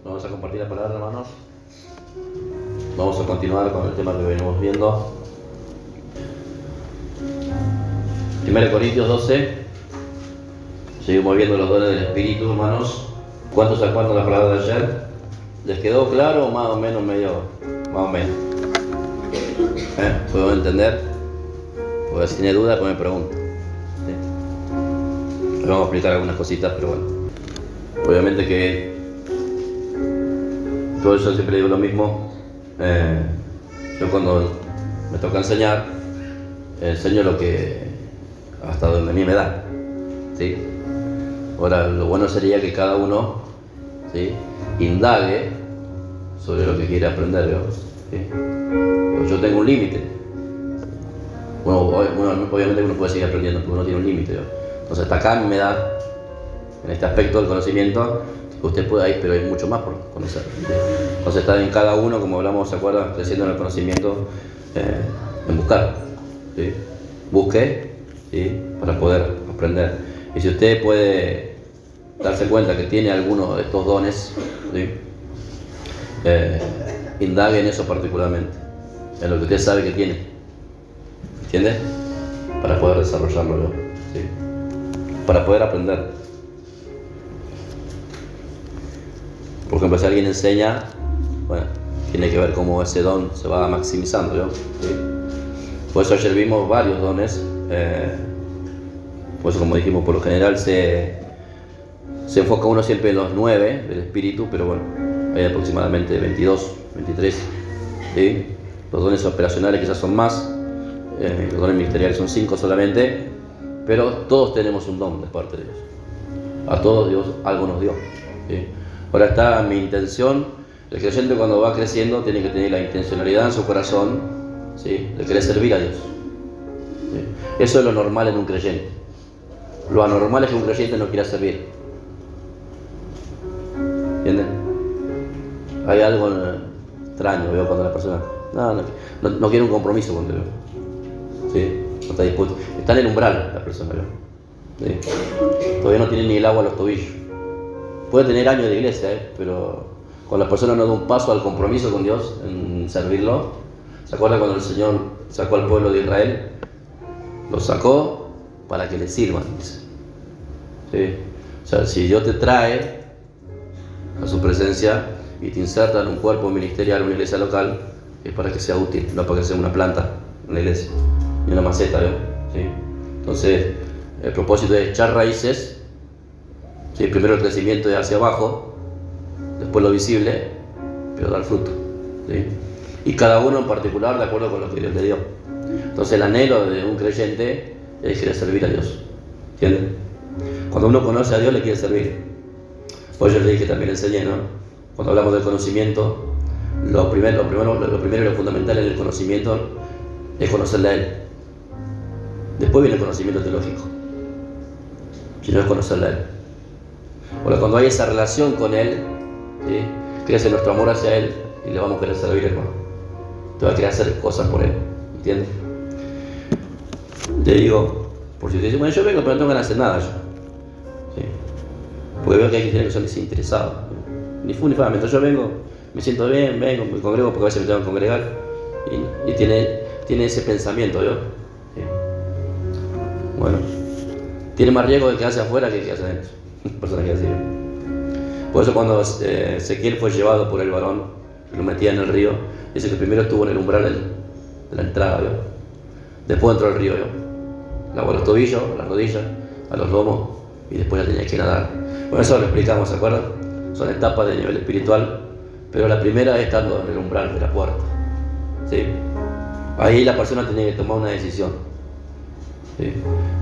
Vamos a compartir la palabra, hermanos. Vamos a continuar con el tema que venimos viendo. 1 Corintios 12. Seguimos viendo los dones del Espíritu, hermanos. ¿Cuántos se acuerdan de la palabra de ayer? ¿Les quedó claro o más o menos más o menos? ¿Puedo entender? Porque si tiene duda, pues me pregunta. ¿Sí? Vamos a explicar algunas cositas, pero bueno. Obviamente que todo eso siempre digo lo mismo. Yo cuando me toca enseñar, enseño lo que hasta donde a mí me da, ¿sí? Ahora, lo bueno sería que cada uno, ¿sí?, indague sobre lo que quiere aprender, ¿sí? Pues yo tengo un límite. Obviamente uno puede seguir aprendiendo, pero uno tiene un límite, ¿no? Entonces hasta acá me da, en este aspecto del conocimiento, que usted puede ir, pero hay mucho más por conocer, ¿sí? Entonces está en cada uno, como hablamos, ¿se acuerdan? Creciendo en el conocimiento, en buscar, ¿sí? Busque, ¿sí?, para poder aprender. Y si usted puede darse cuenta que tiene alguno de estos dones, ¿sí?, indague en eso particularmente, en lo que usted sabe que tiene, ¿entiende? Para poder desarrollarlo, ¿sí?, para poder aprender. Por ejemplo, si alguien enseña, bueno, tiene que ver cómo ese don se va maximizando, ¿sí? Por eso ayer vimos varios dones. Por eso, como dijimos, por lo general se enfoca uno siempre en los 9 del Espíritu, pero bueno, hay aproximadamente 22, 23, ¿sí? Los dones operacionales quizás son más, los dones ministeriales son 5 solamente, pero todos tenemos un don de parte de Dios. A todos Dios algo nos dio, ¿sí? Ahora está mi intención. El creyente, cuando va creciendo, tiene que tener la intencionalidad en su corazón, ¿sí?, de querer servir a Dios, ¿sí? Eso es lo normal en un creyente. Lo anormal es que un creyente no quiera servir. ¿Entienden? Hay algo extraño, veo, cuando la persona no quiere un compromiso con Dios, ¿sí? No está dispuesto. Está en el umbral la persona, ¿sí? Todavía no tiene ni el agua a los tobillos. Puede tener años de iglesia, pero cuando la persona no da un paso al compromiso con Dios en servirlo. ¿Se acuerdan cuando el Señor sacó al pueblo de Israel? Lo sacó para que le sirvan, dice, ¿sí? O sea, si Dios te trae a su presencia y te inserta en un cuerpo ministerial, una iglesia local, es para que sea útil, no para que sea una planta en la iglesia, ni una maceta, ¿sí? Entonces, el propósito es echar raíces, ¿sí? Primero el crecimiento es hacia abajo, después lo visible, pero dar fruto, ¿sí? Y cada uno en particular de acuerdo con lo que Dios le dio. Entonces el anhelo de un creyente es querer servir a Dios, ¿entienden? Cuando uno conoce a Dios le quiere servir. Por eso yo le dije, también enseñé, ¿no? Cuando hablamos del conocimiento, lo primero y lo fundamental en el conocimiento es conocerle a Él. Después viene el conocimiento teológico, si no es conocerle a Él. Ahora, cuando hay esa relación con Él, ¿sí?, crece nuestro amor hacia Él y le vamos a querer servir, hermano. Te va a querer hacer cosas por Él, ¿entiendes? Le digo, por si te dice, bueno, yo vengo pero no tengo ganas de hacer nada yo, ¿sí? Porque veo que hay cristianos que son desinteresados, ni fu ni fa. Mientras yo vengo, me siento bien, vengo, me congrego porque a veces me tengo que congregar, y tiene ese pensamiento, ¿yo? ¿Sí? Bueno, tiene más riesgo de quedarse afuera que quedarse adentro. Persona que así. Por eso cuando Ezequiel fue llevado por el varón y lo metía en el río, dice que primero estuvo en el umbral de la entrada, ¿vio? Después entró al río, ¿vio? Lavó los tobillos, las rodillas, a los lomos, y después ya tenía que nadar. Bueno, eso lo explicamos, ¿se acuerdan? Son etapas de nivel espiritual, pero la primera es estando en el umbral de la puerta, ¿sí? Ahí la persona tiene que tomar una decisión, ¿sí?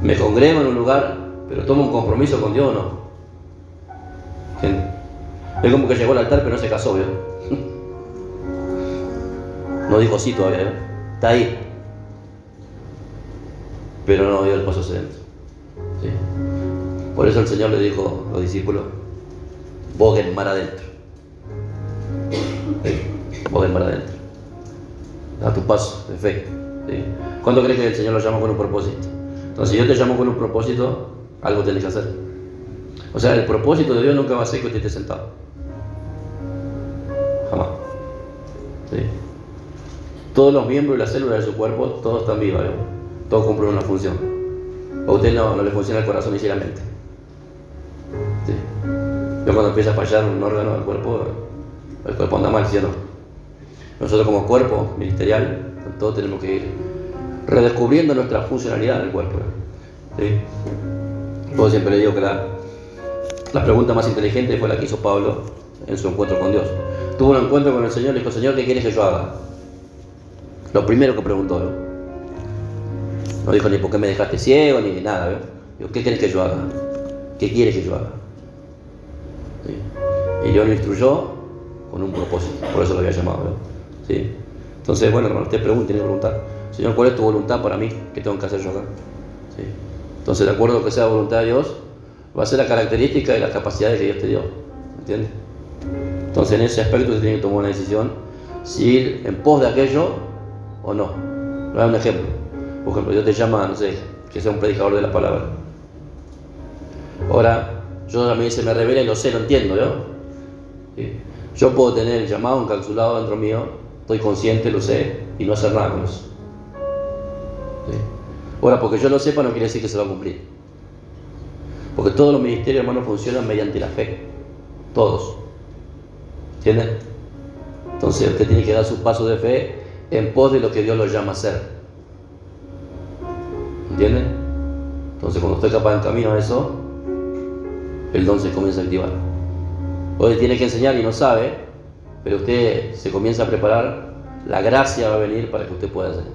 Me congrego en un lugar, pero tomo un compromiso con Dios, ¿o no? Es como que llegó al altar pero no se casó, ¿vio? No dijo sí todavía, ¿vio? Está ahí, pero no dio el paso hacia adentro, ¿sí? Por eso el Señor le dijo a los discípulos, boguen mar adentro, ¿sí? Boguen mar adentro, da tu paso de fe, ¿sí? ¿Cuándo crees que el Señor lo llama con un propósito? Entonces, si yo te llamo con un propósito, algo tienes que hacer. O sea, el propósito de Dios nunca va a ser que usted esté sentado. jamás. ¿Sí? Todos los miembros y las células de su cuerpo, todos están vivos, ¿no? Todos cumplen una función. A usted no le funciona el corazón ni siquiera la mente. ¿Sí? Yo cuando empieza a fallar un órgano del cuerpo, el cuerpo anda mal, ¿sí o no? Nosotros como cuerpo ministerial, todos tenemos que ir redescubriendo nuestra funcionalidad en el cuerpo. ¿Sí? Yo siempre le digo que la pregunta más inteligente fue la que hizo Pablo en su encuentro con Dios. Tuvo un encuentro con el Señor y le dijo: Señor, ¿qué quieres que yo haga? Lo primero que preguntó, ¿no? No dijo ni por qué me dejaste ciego ni nada, ¿no? Dijo: ¿qué quieres que yo haga? ¿Qué quieres que yo haga? ¿Sí? Y Dios lo instruyó con un propósito, por eso lo había llamado, ¿no? ¿Sí? Entonces, bueno, hermano, usted pregunta, tiene que preguntar: Señor, ¿cuál es tu voluntad para mí? ¿Qué tengo que hacer yo acá? ¿Sí? Entonces, de acuerdo a lo que sea la voluntad de Dios, va a ser la característica y las capacidades que Dios te dio. ¿Entiendes? Entonces, en ese aspecto, usted tiene que tomar una decisión: si ir en pos de aquello o no. Voy a dar un ejemplo. Por ejemplo, Dios te llama, no sé, que sea un predicador de la palabra. Ahora, a mí se me revela y lo sé, lo entiendo, ¿no? ¿Sí? Yo puedo tener el llamado encapsulado dentro mío, estoy consciente, lo sé, y no hacer nada con eso. ¿Sí? Ahora, porque yo lo sepa no quiere decir que se va a cumplir. Porque todos los ministerios, hermanos, funcionan mediante la fe. Todos. ¿Entienden? Entonces usted tiene que dar su paso de fe en pos de lo que Dios lo llama a hacer. ¿Entienden? Entonces cuando usted capaz en camino a eso, el don se comienza a activar. Hoy tiene que enseñar y no sabe, pero usted se comienza a preparar, la gracia va a venir para que usted pueda hacer.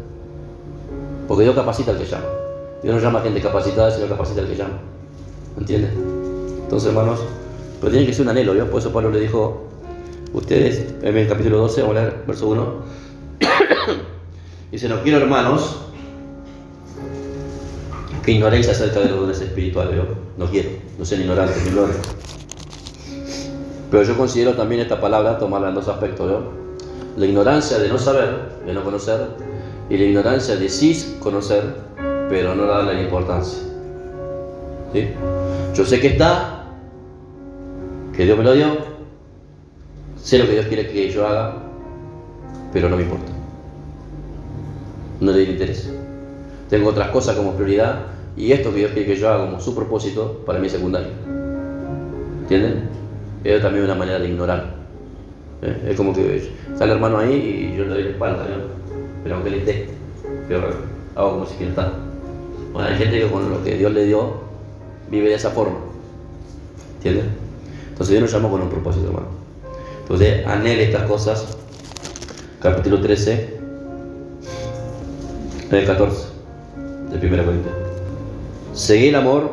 Porque Dios capacita al que llama. Dios no llama a gente capacitada, sino capacita al que llama. ¿Entienden? Entonces, hermanos, pero tiene que ser un anhelo, ¿no? Por eso Pablo le dijo: ustedes, en el capítulo 12, vamos a leer verso 1, dice: no quiero, hermanos, que ignoréis acerca de los dones espirituales, ¿no? No quiero, no sean ignorantes, ni ignoren. Pero yo considero también esta palabra tomarla en dos aspectos, ¿no? La ignorancia de no saber, de no conocer, y la ignorancia de sí conocer, pero no darle la importancia. ¿Sí? Yo sé que está, que Dios me lo dio, sé lo que Dios quiere que yo haga, pero no me importa. No le doy interés. Tengo otras cosas como prioridad, y esto que Dios quiere que yo haga como su propósito, para mí es secundario. ¿Entienden? Es también una manera de ignorar. Es como que está el hermano ahí y yo le doy la espalda, ¿no? Pero aunque le esté, yo hago como si quiera estar. Bueno, hay gente que con lo que Dios le dio vive de esa forma. ¿Entienden? Entonces Dios nos llamó con un propósito, hermano. Entonces anhele estas cosas. Capítulo 13, 14 de 1 Corintios. Seguid el amor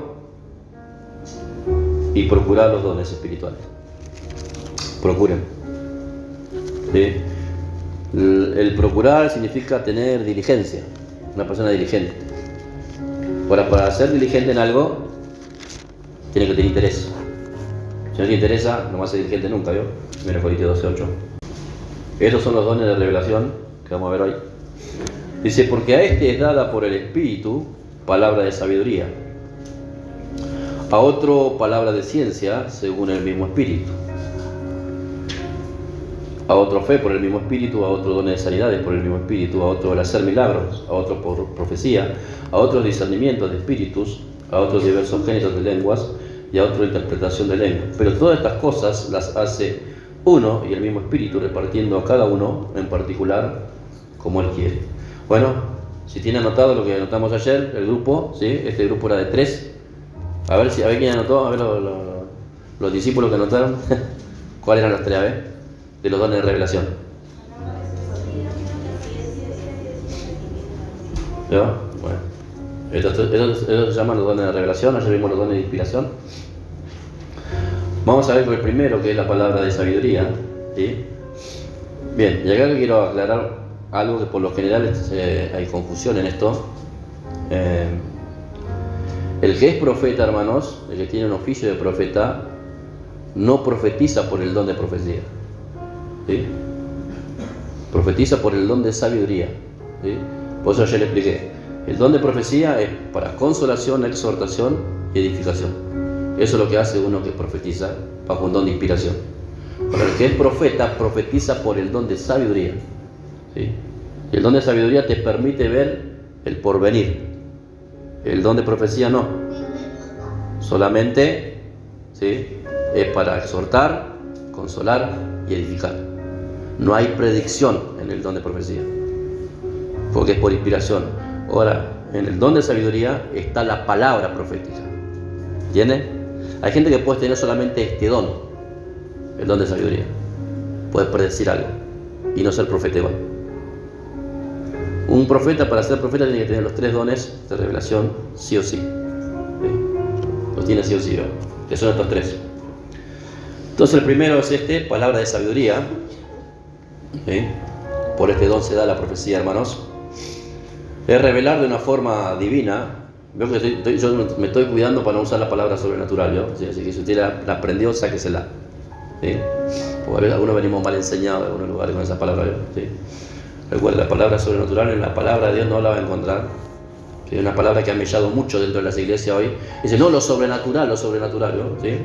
y procurad los dones espirituales. Procuren. ¿Sí? El procurar significa tener diligencia, una persona diligente. Ahora, para ser diligente en algo, tiene que tener interés. Si no te interesa, no va a ser diligente nunca, ¿vio? 1 Corintios 12:8. Estos son los dones de revelación que vamos a ver hoy. Dice: porque a este es dada por el Espíritu palabra de sabiduría, a otro palabra de ciencia según el mismo Espíritu, a otro fe por el mismo Espíritu, a otro dones de sanidades por el mismo Espíritu, a otro el hacer milagros, a otro por profecía, a otro discernimiento de espíritus, a otros diversos géneros de lenguas y a otro interpretación de lenguas. Pero todas estas cosas las hace uno y el mismo Espíritu, repartiendo a cada uno en particular como Él quiere. Bueno, si tiene anotado lo que anotamos ayer, el grupo, ¿sí? Este grupo era de 3. A ver quién anotó, a ver los discípulos que anotaron. ¿Cuáles eran los 3? A ver, de los dones de revelación. ¿Ya? Bueno, estos se llaman los dones de revelación. Ayer vimos los dones de inspiración. Vamos a ver con el primero, que es la palabra de sabiduría, ¿sí? Bien, y acá quiero aclarar algo que por lo general hay confusión en esto. El que es profeta, hermanos, el que tiene un oficio de profeta, no profetiza por el don de profecía, ¿sí? Profetiza por el don de sabiduría, ¿sí? Por eso ayer le expliqué. El don de profecía es para consolación, exhortación y edificación. Eso es lo que hace uno que profetiza bajo un don de inspiración. Pero el que es profeta, profetiza por el don de sabiduría. ¿Sí? Y el don de sabiduría te permite ver el porvenir. El don de profecía no. Solamente, ¿sí?, es para exhortar, consolar y edificar. No hay predicción en el don de profecía, porque es por inspiración. Ahora, en el don de sabiduría está la palabra profética. ¿Entiendes? Hay gente que puede tener solamente este don, el don de sabiduría. Puede predecir algo y no ser profeta igual. Un profeta, para ser profeta, tiene que tener los 3 dones de revelación, sí o sí. ¿Sí? Los tiene sí o sí, ¿no? Que son estos 3. Entonces el primero es palabra de sabiduría. ¿Sí? Por este don se da la profecía, hermanos. Es revelar de una forma divina. Veo que yo me estoy cuidando para no usar la palabra sobrenatural, ¿no? ¿Sí? Así que si usted la aprendió, sáquesela. ¿Sí? Porque a veces algunos venimos mal enseñados en algunos lugares con esa palabra, ¿no? ¿Sí? Recuerda, la palabra sobrenatural en la palabra de Dios no la va a encontrar. Es una palabra que ha mellado mucho dentro de las iglesias hoy. Dice, no, lo sobrenatural, ¿no? ¿Sí?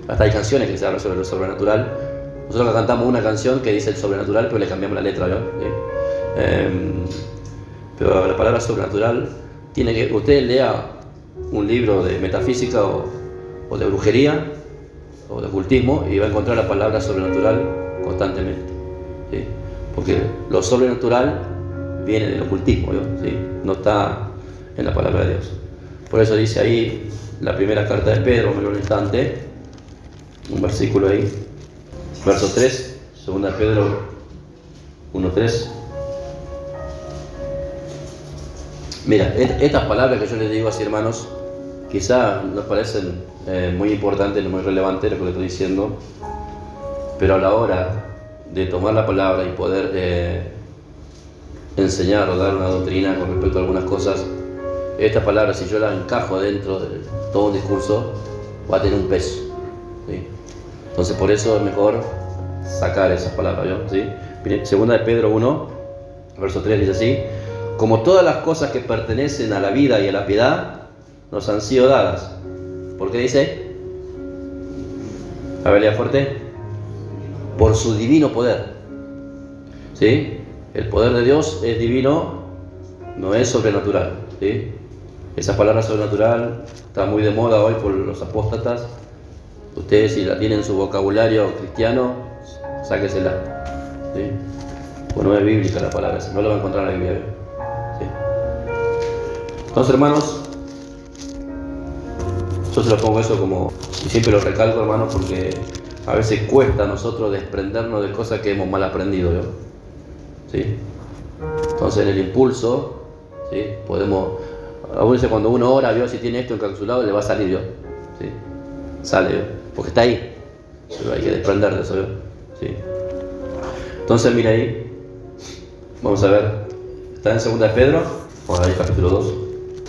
Hasta hay canciones que se hablan sobre lo sobrenatural. Nosotros cantamos una canción que dice el sobrenatural, pero le cambiamos la letra, ¿no? ¿Sí? Pero la palabra sobrenatural tiene que... Usted lea un libro de metafísica o de brujería o de ocultismo y va a encontrar la palabra sobrenatural constantemente. ¿Sí? Porque lo sobrenatural viene del ocultismo, ¿no? ¿Sí? No está en la palabra de Dios. Por eso dice ahí la primera carta de Pedro, un instante, un versículo ahí, verso 3, segunda de Pedro 1:3. Mira, estas palabras que yo les digo así, hermanos, quizá nos parecen muy importantes, muy relevantes lo que les estoy diciendo, pero a la hora de tomar la palabra y poder enseñar o dar una doctrina con respecto a algunas cosas, esta palabra, si yo la encajo dentro de todo un discurso, va a tener un peso, ¿sí? Entonces por eso es mejor sacar esas palabras, ¿no? ¿Sí? Segunda de Pedro 1, verso 3 dice así: como todas las cosas que pertenecen a la vida y a la piedad nos han sido dadas. ¿Por qué dice? A ver, lea fuerte. Por su divino poder. ¿Sí? El poder de Dios es divino, no es sobrenatural. ¿Sí? Esa palabra sobrenatural está muy de moda hoy por los apóstatas. Ustedes, si la tienen en su vocabulario cristiano, sáquesela. ¿Sí? Pues no es bíblica la palabra, no la va a encontrar en la Biblia. ¿Sí? Entonces, hermanos, yo se lo pongo eso como, y siempre lo recalco, hermanos, porque a veces cuesta a nosotros desprendernos de cosas que hemos mal aprendido, ¿no? ¿Sí? Entonces, en el impulso, ¿sí?, podemos, aún dice, cuando uno ora, ¿vio? Si tiene esto encapsulado, le va a salir, ¿vio? ¿Sí? Sale, ¿vio? Porque está ahí, pero hay que desprender de eso, ¿vio? ¿Sí? Entonces, mira ahí, vamos a ver, está en segunda de Pedro, vamos a ver capítulo 2.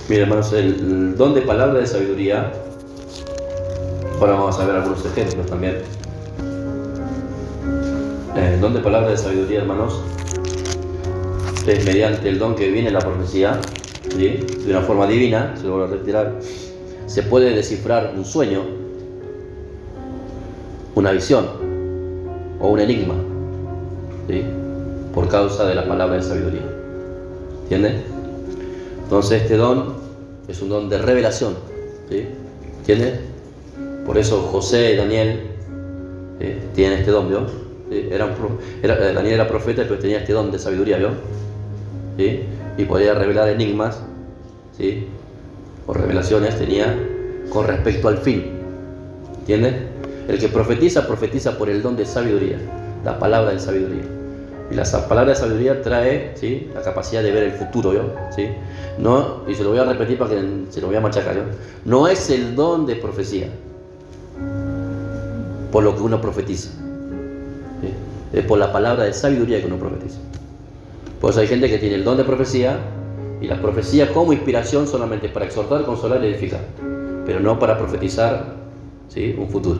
Mira, hermanos, el don de palabra de sabiduría. Ahora vamos a ver algunos ejemplos también. El don de palabra de sabiduría, hermanos, es mediante el don que viene la profecía, ¿sí?, de una forma divina. Se lo voy a retirar. Se puede descifrar un sueño, una visión o un enigma, ¿sí?, por causa de la palabra de sabiduría. ¿Entiendes? Entonces este don es un don de revelación, ¿sí? ¿Entiendes? Por eso José y Daniel tienen este don, ¿vio? ¿Sí? Daniel era profeta, pero tenía este don de sabiduría, ¿vio? ¿Sí? Y podía revelar enigmas, ¿sí?, o revelaciones tenía con respecto al fin. ¿Entiendes? El que profetiza, profetiza por el don de sabiduría, la palabra de sabiduría. Y la palabra de sabiduría trae, ¿sí?, la capacidad de ver el futuro, ¿vio? ¿Sí? No, y se lo voy a repetir para que se lo voy a machacar, ¿vio? No es el don de profecía por lo que uno profetiza, ¿sí? Es por la palabra de sabiduría que uno profetiza. Por eso hay gente que tiene el don de profecía, y la profecía como inspiración solamente para exhortar, consolar y edificar, pero no para profetizar, ¿sí?, un futuro.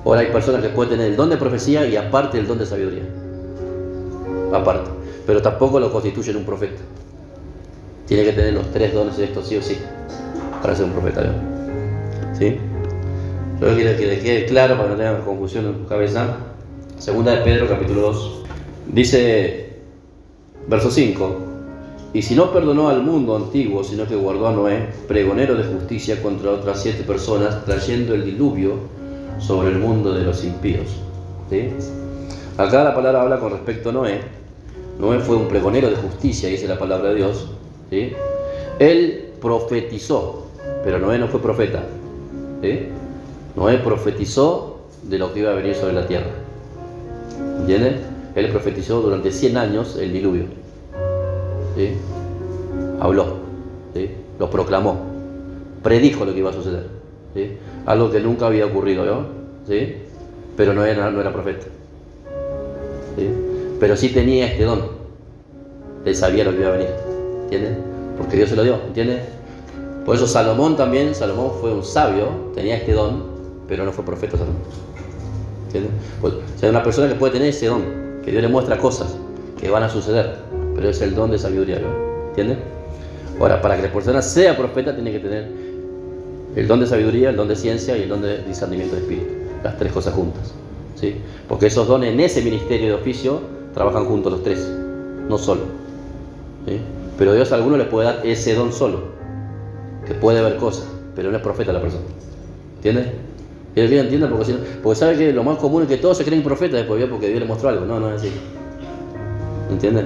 Ahora hay personas que pueden tener el don de profecía y aparte el don de sabiduría, aparte, pero tampoco lo constituyen un profeta. Tiene que tener los 3 dones de estos sí o sí para ser un profeta, ¿no? ¿Sí? Yo quiero que le quede claro para que no tengan confusión en tu cabeza. Segunda de Pedro, capítulo 2. Dice, verso 5: y si no perdonó al mundo antiguo, sino que guardó a Noé, pregonero de justicia contra otras 7 personas, trayendo el diluvio sobre el mundo de los impíos. ¿Sí? Acá la palabra habla con respecto a Noé. Noé fue un pregonero de justicia, dice la palabra de Dios. ¿Sí? Él profetizó, pero Noé no fue profeta. ¿Sí? Noé profetizó de lo que iba a venir sobre la tierra. ¿Entienden? Él profetizó durante 100 años el diluvio. ¿Sí? Habló, ¿sí? Lo proclamó, predijo lo que iba a suceder, ¿sí? Algo que nunca había ocurrido, ¿no? ¿Sí? Pero no era profeta, ¿sí? Pero sí tenía este don, él sabía lo que iba a venir, ¿entiendes? Porque Dios se lo dio, ¿entiendes? Por eso Salomón fue un sabio, tenía este don, pero no fue profeta Salomón, ¿entiendes? Pues, o sea, una persona que puede tener ese don, que Dios le muestra cosas que van a suceder, pero es el don de sabiduría, ¿no? ¿Entiendes? Ahora, para que la persona sea profeta, tiene que tener el don de sabiduría, el don de ciencia y el don de discernimiento de espíritu. Las 3 cosas juntas, ¿sí? Porque esos dones en ese ministerio de oficio trabajan juntos los 3, no solo, ¿sí? Pero Dios a alguno le puede dar ese don solo, que puede ver cosas, pero no es profeta la persona. ¿Entiendes? ¿Quieres que entienda? Porque sabe que lo más común es que todos se creen profetas después, porque Dios le mostró algo. No es así. ¿Entiendes?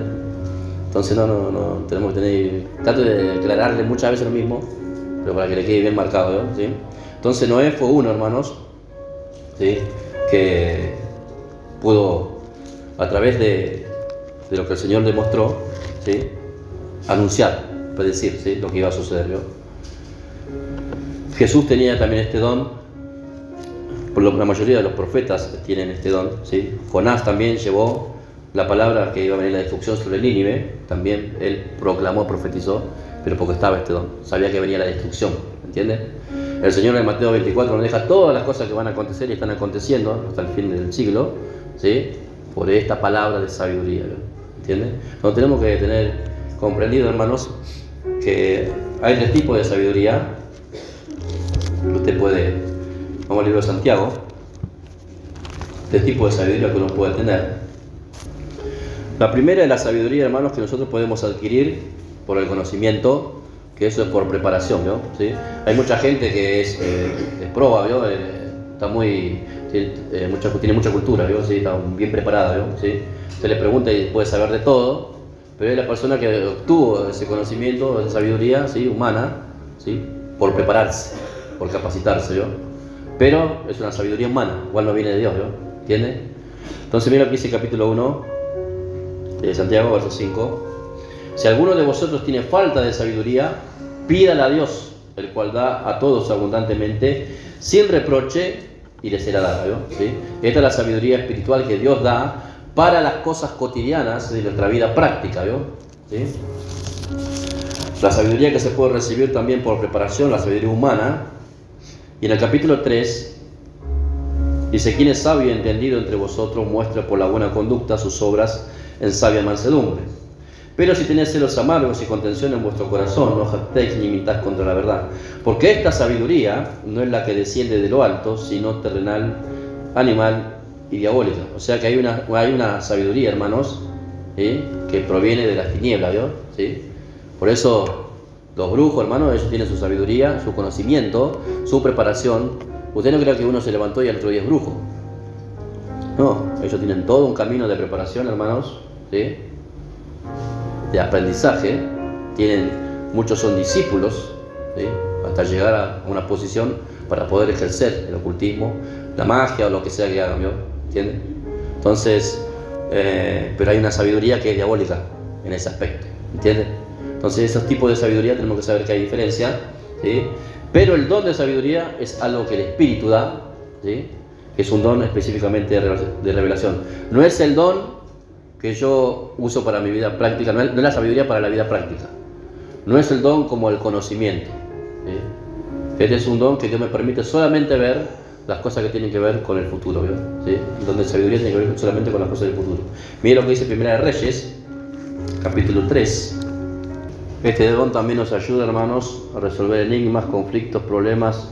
Entonces no tenemos que tener, trato de aclararle muchas veces lo mismo, pero para que le quede bien marcado, ¿no? ¿Sí? Entonces Noé fue uno, hermanos, ¿sí? Que pudo, a través de lo que el Señor le mostró, ¿sí? Anunciar, predecir, ¿sí? Lo que iba a suceder, ¿no? Jesús tenía también este don, la mayoría de los profetas tienen este don, ¿sí? Jonás también llevó la palabra que iba a venir la destrucción sobre Nínive, también él proclamó, profetizó, pero porque estaba este don, sabía que venía la destrucción, ¿entiendes? El Señor en Mateo 24 nos deja todas las cosas que van a acontecer y están aconteciendo hasta el fin del siglo, ¿sí? Por esta palabra de sabiduría, ¿entiendes? Entonces tenemos que tener comprendido, hermanos, que hay 3 tipos de sabiduría. Usted puede, vamos al libro de Santiago, 3 tipos de sabiduría que uno puede tener. La primera es la sabiduría, hermanos, que nosotros podemos adquirir por el conocimiento, que eso es por preparación, ¿no? ¿Sí? Hay mucha gente que es proba, ¿no? Está tiene mucha cultura, ¿no? ¿Sí? Está bien preparada, ¿no? ¿Sí? Usted le pregunta y puede saber de todo, pero es la persona que obtuvo ese conocimiento, esa sabiduría, ¿sí? Humana, ¿sí? Por prepararse, por capacitarse, ¿no? Pero es una sabiduría humana, igual no viene de Dios, ¿no? ¿Entiende? Entonces mira lo que dice el capítulo 1 de Santiago, verso 5. Si alguno de vosotros tiene falta de sabiduría, pídala a Dios, el cual da a todos abundantemente, sin reproche, y le será dada, ¿no? ¿Sí? Esta es la sabiduría espiritual que Dios da para las cosas cotidianas de nuestra vida práctica, ¿no? ¿Sí? La sabiduría que se puede recibir también por preparación, la sabiduría humana. Y en el capítulo 3 dice: quien es sabio y entendido entre vosotros, muestre por la buena conducta sus obras en sabia mansedumbre. Pero si tenéis celos amargos y contención en vuestro corazón, no jactéis ni mintáis contra la verdad. Porque esta sabiduría no es la que desciende de lo alto, sino terrenal, animal y diabólica. O sea que hay una sabiduría, hermanos, ¿sí? Que proviene de las tinieblas, ¿no? ¿Sí? Por eso los brujos, hermanos, ellos tienen su sabiduría, su conocimiento, su preparación. Usted no crea que uno se levantó y al otro día es brujo. No, ellos tienen todo un camino de preparación, hermanos, ¿sí? De aprendizaje. Muchos son discípulos, ¿sí? Hasta llegar a una posición para poder ejercer el ocultismo, la magia o lo que sea que hagan, ¿no? ¿Entienden? Entonces, pero hay una sabiduría que es diabólica en ese aspecto, ¿entienden? Entonces, esos tipos de sabiduría tenemos que saber que hay diferencia, ¿sí? Pero el don de sabiduría es algo que el Espíritu da, ¿sí? Que es un don específicamente de revelación. No es el don que yo uso para mi vida práctica, no es la sabiduría para la vida práctica. No es el don como el conocimiento, ¿sí? Este es un don que Dios me permite solamente ver las cosas que tienen que ver con el futuro, ¿sí? El don de sabiduría tiene que ver solamente con las cosas del futuro. Mire lo que dice Primera de Reyes, capítulo 3. Este don también nos ayuda, hermanos, a resolver enigmas, conflictos, problemas.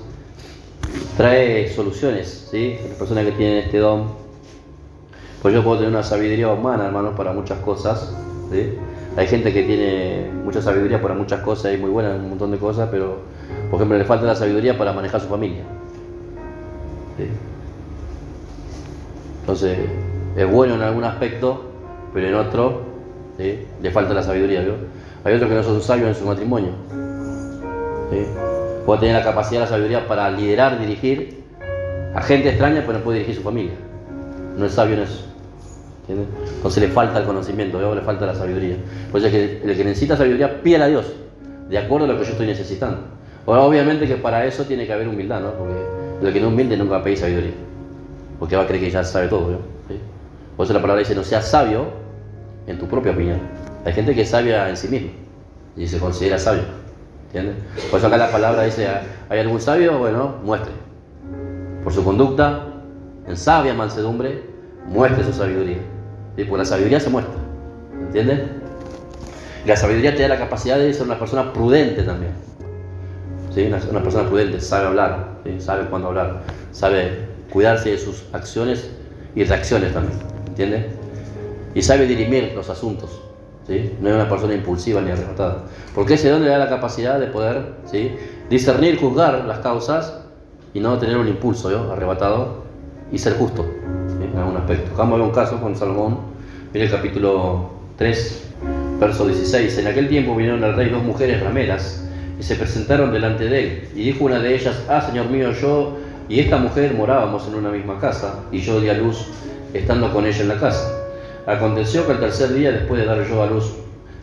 Trae soluciones, ¿sí? Las personas que tienen este don. Pues yo puedo tener una sabiduría humana, hermanos, para muchas cosas, ¿sí? Hay gente que tiene mucha sabiduría para muchas cosas y muy buena en un montón de cosas, pero, por ejemplo, le falta la sabiduría para manejar su familia, ¿sí? Entonces, es bueno en algún aspecto, pero en otro, ¿sí?, le falta la sabiduría, ¿vio? Hay otros que no son sabios en su matrimonio, ¿sí? Puede tener la capacidad, la sabiduría para liderar, dirigir a gente extraña, pero no puede dirigir su familia. No es sabio en eso, ¿entiendes? Entonces le falta el conocimiento, ¿vio? Le falta la sabiduría. Por eso es que el que necesita sabiduría, pídela a Dios, de acuerdo a lo que yo estoy necesitando. Ahora, obviamente que para eso tiene que haber humildad, ¿no? Porque el que no es humilde nunca va a pedir sabiduría, porque va a creer que ya sabe todo, ¿sí? Por eso la palabra dice, no seas sabio en tu propia opinión. Hay gente que es sabia en sí misma y se considera sabio, ¿entiendes? Por eso acá la palabra dice, ¿hay algún sabio? Bueno, muestre. Por su conducta, en sabia mansedumbre, muestre su sabiduría, ¿sí? Porque la sabiduría se muestra, ¿entiendes? Y la sabiduría te da la capacidad de ser una persona prudente también, ¿sí? Una persona prudente, sabe hablar, ¿sí? Sabe cuándo hablar, sabe cuidarse de sus acciones y reacciones también, ¿entiendes? Y sabe dirimir los asuntos, ¿sí? No es una persona impulsiva ni arrebatada, porque ese don le da la capacidad de poder, ¿sí?, discernir, juzgar las causas y no tener un impulso, ¿no?, arrebatado, y ser justo, ¿sí?, en algún aspecto. Vamos a ver un caso con Salomón. Mire el capítulo 3, verso 16. En aquel tiempo vinieron al rey dos mujeres rameras y se presentaron delante de él, y dijo una de ellas, señor mío, yo y esta mujer morábamos en una misma casa, y yo di a luz estando con ella en la casa. Aconteció que al tercer día, después de dar yo a luz,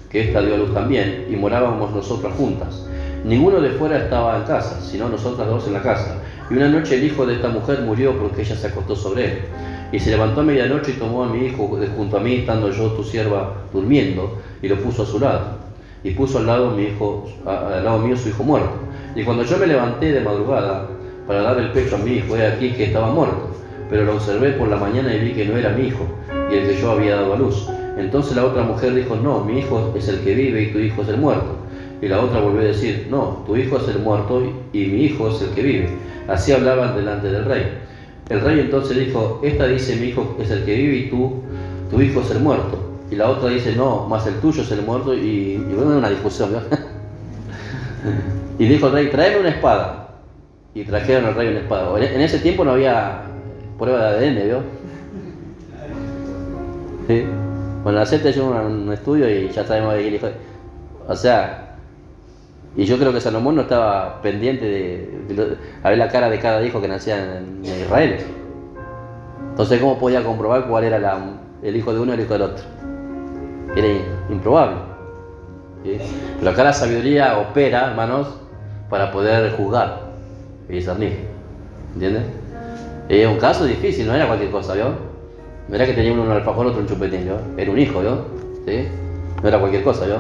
que ésta dio a luz también, y morábamos nosotras juntas. Ninguno de fuera estaba en casa, sino nosotras dos en la casa. Y una noche el hijo de esta mujer murió porque ella se acostó sobre él. Y se levantó a medianoche y tomó a mi hijo de junto a mí, estando yo, tu sierva, durmiendo, y lo puso a su lado. Y puso al lado mío su hijo muerto. Y cuando yo me levanté de madrugada para dar el pecho a mi hijo, he aquí que estaba muerto. Pero lo observé por la mañana y vi que no era mi hijo, y el que yo había dado a luz. Entonces la otra mujer dijo, no, mi hijo es el que vive y tu hijo es el muerto. Y la otra volvió a decir, no, tu hijo es el muerto y mi hijo es el que vive. Así hablaban delante del rey. El rey entonces dijo, esta dice, mi hijo es el que vive y tu hijo es el muerto. Y la otra dice, no, más el tuyo es el muerto. Y bueno, una discusión, ¿no? Y dijo el rey, tráeme una espada. Y trajeron al rey una espada. En ese tiempo no había prueba de ADN, ¿vio? ¿Sí? Bueno, la CETA hizo un estudio y ya sabemos de quién hijo. O sea, y yo creo que Salomón no estaba pendiente de ver la cara de cada hijo que nacía en Israel. Entonces, ¿cómo podía comprobar cuál era el hijo de uno y el hijo del otro? Era improbable, ¿sí? Pero acá la sabiduría opera, hermanos, para poder juzgar y discernir, ¿entiendes? Es un caso difícil, no era cualquier cosa, ¿vio? No era que tenía uno un alfajor, otro un chupetín, ¿vio? Era un hijo, ¿vio? ¿Sí? No era cualquier cosa, ¿vio?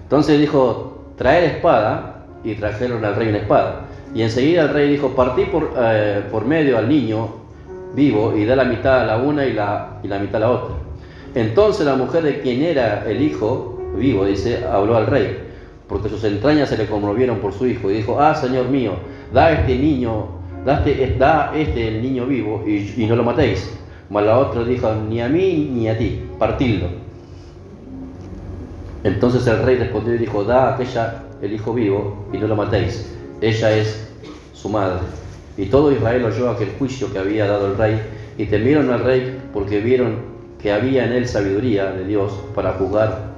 Entonces dijo, traer espada, y trajeron al rey una espada. Y enseguida el rey dijo, partí por medio al niño vivo y da la mitad a la una y la mitad a la otra. Entonces la mujer de quien era el hijo vivo, dice, habló al rey, porque sus entrañas se le conmovieron por su hijo, y dijo, señor mío, da el niño vivo y no lo matéis. Mas la otra dijo, ni a mí ni a ti, partidlo. Entonces el rey respondió y dijo, da a aquella el hijo vivo y no lo matéis, ella es su madre. Y todo Israel oyó aquel juicio que había dado el rey, y temieron al rey porque vieron que había en él sabiduría de Dios para juzgar,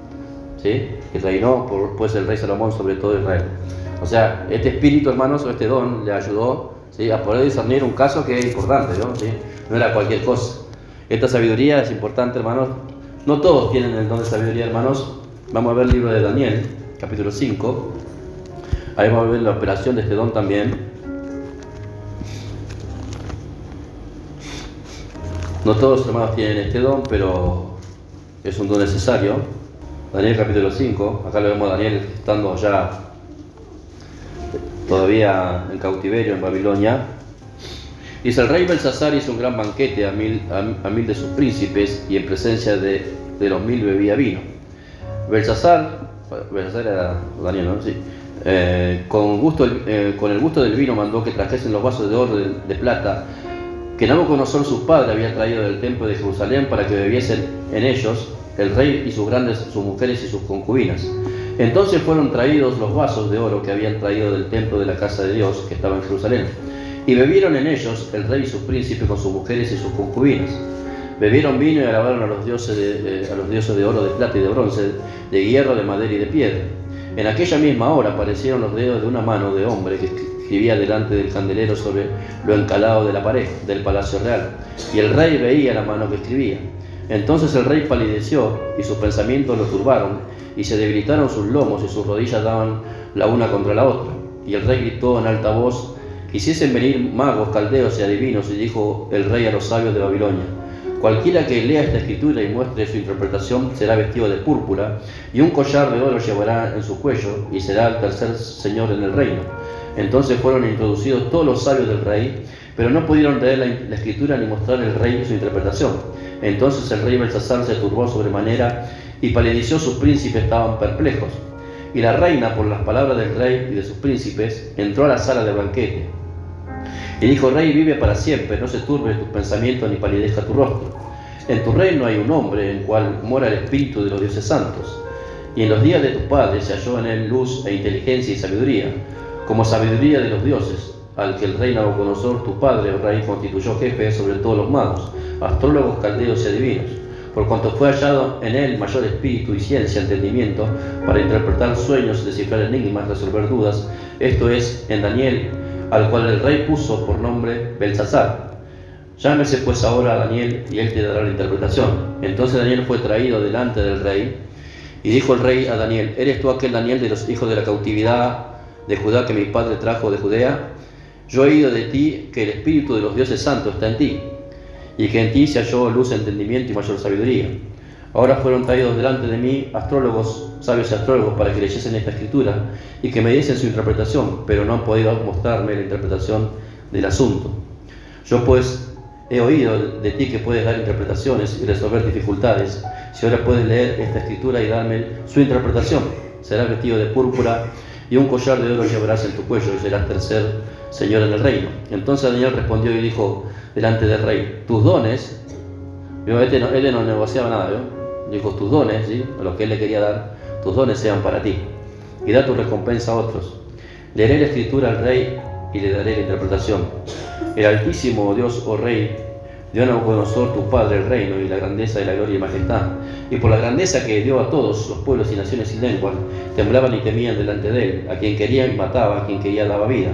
¿sí? Y reinó pues el rey Salomón sobre todo Israel. O sea, este espíritu, hermanos, o este don le ayudó, ¿sí?, a poder discernir un caso que es importante, ¿no? ¿Sí? No era cualquier cosa. Esta sabiduría es importante, hermanos. No todos tienen el don de sabiduría, hermanos. Vamos a ver el libro de Daniel, capítulo 5. Ahí vamos a ver la operación de este don también. No todos, hermanos, tienen este don, pero es un don necesario. Daniel, capítulo 5. Acá lo vemos a Daniel estando ya todavía en cautiverio en Babilonia. Dice, el rey Belsasar hizo un gran banquete a mil de sus príncipes, y en presencia de los 1000 bebía vino. Belsasar era Daniel, ¿no? Sí. Con el gusto del vino mandó que trajesen los vasos de oro, de plata, que Nabucodonosor su padre había traído del templo de Jerusalén para que bebiesen en ellos el rey y sus mujeres y sus concubinas. Entonces fueron traídos los vasos de oro que habían traído del templo de la casa de Dios que estaba en Jerusalén, y bebieron en ellos el rey y sus príncipes con sus mujeres y sus concubinas. Bebieron vino y alabaron a los dioses de oro, de plata y de bronce, de hierro, de madera y de piedra. En aquella misma hora aparecieron los dedos de una mano de hombre que escribía delante del candelero sobre lo encalado de la pared del palacio real, y el rey veía la mano que escribía. Entonces el rey palideció y sus pensamientos lo turbaron, y se debilitaron sus lomos y sus rodillas daban la una contra la otra. Y el rey gritó en alta voz: quisiesen venir magos, caldeos y adivinos, y dijo el rey a los sabios de Babilonia: cualquiera que lea esta escritura y muestre su interpretación será vestido de púrpura, y un collar de oro llevará en su cuello, y será el tercer señor en el reino. Entonces fueron introducidos todos los sabios del rey, pero no pudieron leer la escritura ni mostrar al rey su interpretación. Entonces el rey Belsasar se turbó sobremanera, y palideció, sus príncipes estaban perplejos. Y la reina, por las palabras del rey y de sus príncipes, entró a la sala de banquete. Y dijo: rey, vive para siempre, no se turbe tu pensamiento ni palidezca tu rostro. En tu reino hay un hombre en cual mora el espíritu de los dioses santos. Y en los días de tu padre se halló en él luz e inteligencia y sabiduría, como sabiduría de los dioses, al que el rey Nabucodonosor, tu padre, oh rey, constituyó jefe sobre todos los magos, astrólogos, caldeos y adivinos, por cuanto fue hallado en él mayor espíritu y ciencia, entendimiento, para interpretar sueños, descifrar enigmas, resolver dudas, esto es, en Daniel, al cual el rey puso por nombre Belsasar. Llámese pues ahora a Daniel, y él te dará la interpretación. Entonces Daniel fue traído delante del rey, y dijo el rey a Daniel: ¿eres tú aquel Daniel de los hijos de la cautividad de Judá que mi padre trajo de Judea? Yo he oído de ti que el espíritu de los dioses santos está en ti, y que en ti se halló luz, entendimiento y mayor sabiduría. Ahora fueron traídos delante de mí astrólogos, sabios y astrólogos, para que leyesen esta escritura y que me diesen su interpretación, pero no han podido mostrarme la interpretación del asunto. Yo pues he oído de ti que puedes dar interpretaciones y resolver dificultades. Si ahora puedes leer esta escritura y darme su interpretación, serás vestido de púrpura y un collar de oro llevarás en tu cuello, y serás tercer señor en el reino. Entonces Daniel respondió y dijo delante del rey: tus dones, él no negociaba nada, dijo: tus dones, ¿sí?, a lo que él le quería dar, tus dones sean para ti, y da tu recompensa a otros. Leeré la escritura al rey y le daré la interpretación. El Altísimo Dios, oh rey, dio a Nabucodonosor tu padre el reino y la grandeza y la gloria y majestad, y por la grandeza que dio a todos los pueblos y naciones y lenguas, temblaban y temían delante de él. A quien quería mataba, a quien quería daba vida,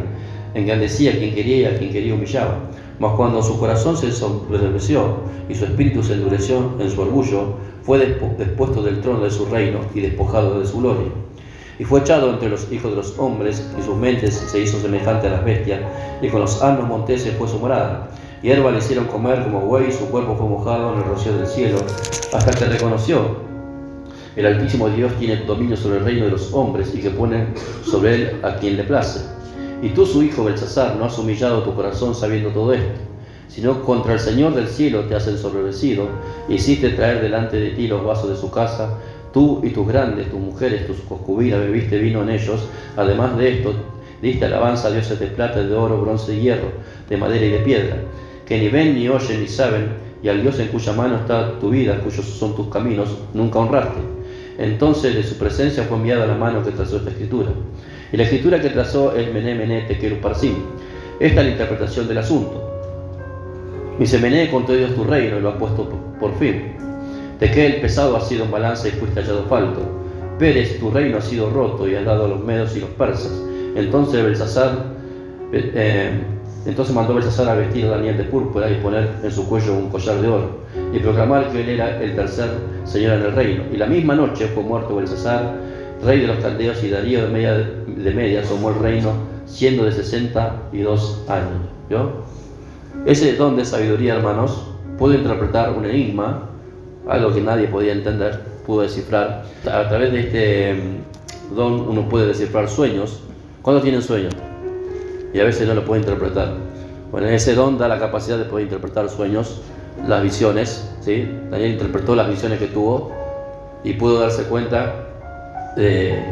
engrandecía a quien quería y a quien quería humillaba. Mas cuando su corazón se ensoberbeció y su espíritu se endureció en su orgullo, fue despuesto del trono de su reino y despojado de su gloria. Y fue echado entre los hijos de los hombres, y sus mentes se hizo semejante a las bestias, y con los asnos monteses fue su morada. Hierba le hicieron comer como buey, y su cuerpo fue mojado en el rocío del cielo, hasta que reconoció: el Altísimo Dios tiene dominio sobre el reino de los hombres, y que pone sobre él a quien le place. Y tú, su hijo Belsasar, no has humillado tu corazón sabiendo todo esto, sino contra el Señor del cielo te has ensoberbecido, e hiciste traer delante de ti los vasos de su casa. Tú y tus grandes, tus mujeres, tus concubinas, bebiste vino en ellos. Además de esto, diste alabanza a dioses de plata, de oro, bronce y hierro, de madera y de piedra, que ni ven, ni oyen, ni saben, y al Dios en cuya mano está tu vida, cuyos son tus caminos, nunca honraste. Entonces de su presencia fue enviada la mano que trazó esta escritura. Y la escritura que trazó es Mené, Mené, Tekel, Upharsin. Esta es la interpretación del asunto. Dice: Mené, con todo Dios tu reino, y lo ha puesto por fin. Tekel, pesado ha sido en balanza y fuiste hallado falto. Pérez, tu reino ha sido roto y has dado a los medos y los persas. Entonces mandó Belsasar a vestir a Daniel de púrpura y poner en su cuello un collar de oro, y proclamar que él era el tercer señor en el reino. Y la misma noche fue muerto Belsasar, rey de los caldeos, y Darío de Media tomó el reino, siendo de 62 años. ¿Vio? Ese don de sabiduría, hermanos, pudo interpretar un enigma, algo que nadie podía entender, pudo descifrar. A través de este don uno puede descifrar sueños. ¿Cuántos tienen sueños? Y a veces no lo puede interpretar. Bueno, ese don da la capacidad de poder interpretar sueños, las visiones, ¿sí? Daniel interpretó las visiones que tuvo y pudo darse cuenta de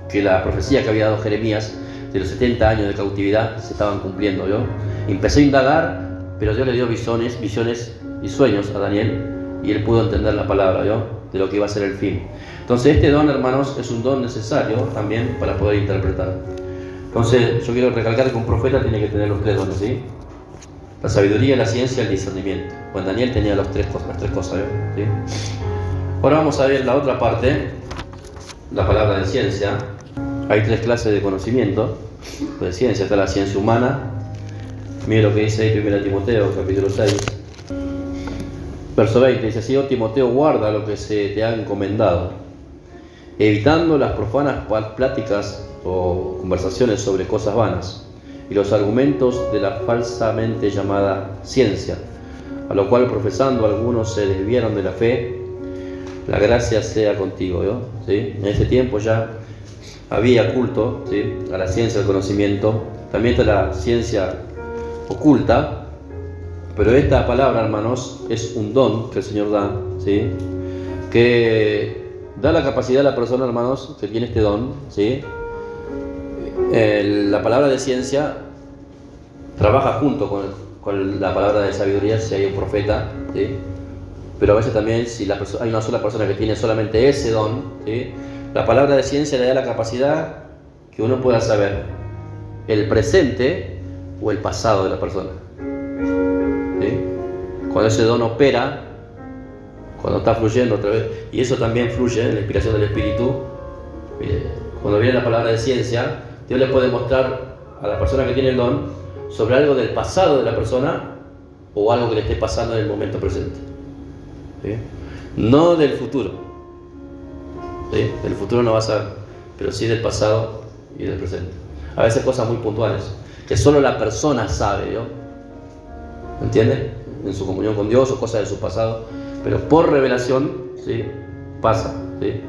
que la profecía que había dado Jeremías de los 70 años de cautividad se estaban cumpliendo. ¿Yo? Empecé a indagar pero Dios le dio visiones y sueños a Daniel, y él pudo entender la palabra, ¿vio? De lo que iba a ser el fin. Entonces este don, hermanos, es un don necesario también para poder interpretar. Entonces yo quiero recalcar que un profeta tiene que tener los 3 dones, ¿sí? La sabiduría, la ciencia y el discernimiento. Bueno, Daniel tenía las tres cosas, ¿sí? Ahora vamos a ver la otra parte, la palabra de ciencia. Hay 3 clases de conocimiento, de ciencia. Está la ciencia humana. Mire lo que dice ahí 1 Timoteo, capítulo 6. Verso 20, dice así: oh Timoteo, guarda lo que se te ha encomendado, evitando las profanas pláticas o conversaciones sobre cosas vanas, y los argumentos de la falsamente llamada ciencia, a lo cual profesando algunos se desviaron de la fe. La gracia sea contigo, ¿no? ¿Sí? En ese tiempo ya había culto, ¿sí?, a la ciencia del conocimiento. También está la ciencia oculta, pero esta palabra, hermanos, es un don que el Señor da, ¿sí?, que da la capacidad a la persona, hermanos, que tiene este don, ¿sí? La palabra de ciencia trabaja junto con la palabra de sabiduría si hay un profeta, ¿sí? Pero a veces también si hay una sola persona que tiene solamente ese don, ¿sí?, la palabra de ciencia le da la capacidad que uno pueda saber el presente o el pasado de la persona, ¿sí? Cuando ese don opera, cuando está fluyendo otra vez, y eso también fluye en la inspiración del Espíritu. Cuando viene la palabra de ciencia, Dios le puede mostrar a la persona que tiene el don sobre algo del pasado de la persona o algo que le esté pasando en el momento presente, ¿sí? No del futuro, ¿sí? Del futuro no vas a ver, pero sí del pasado y del presente. A veces cosas muy puntuales que solo la persona sabe, ¿no? ¿Entiende? En su comunión con Dios o cosas de su pasado, pero por revelación, ¿sí?, pasa, ¿sí?,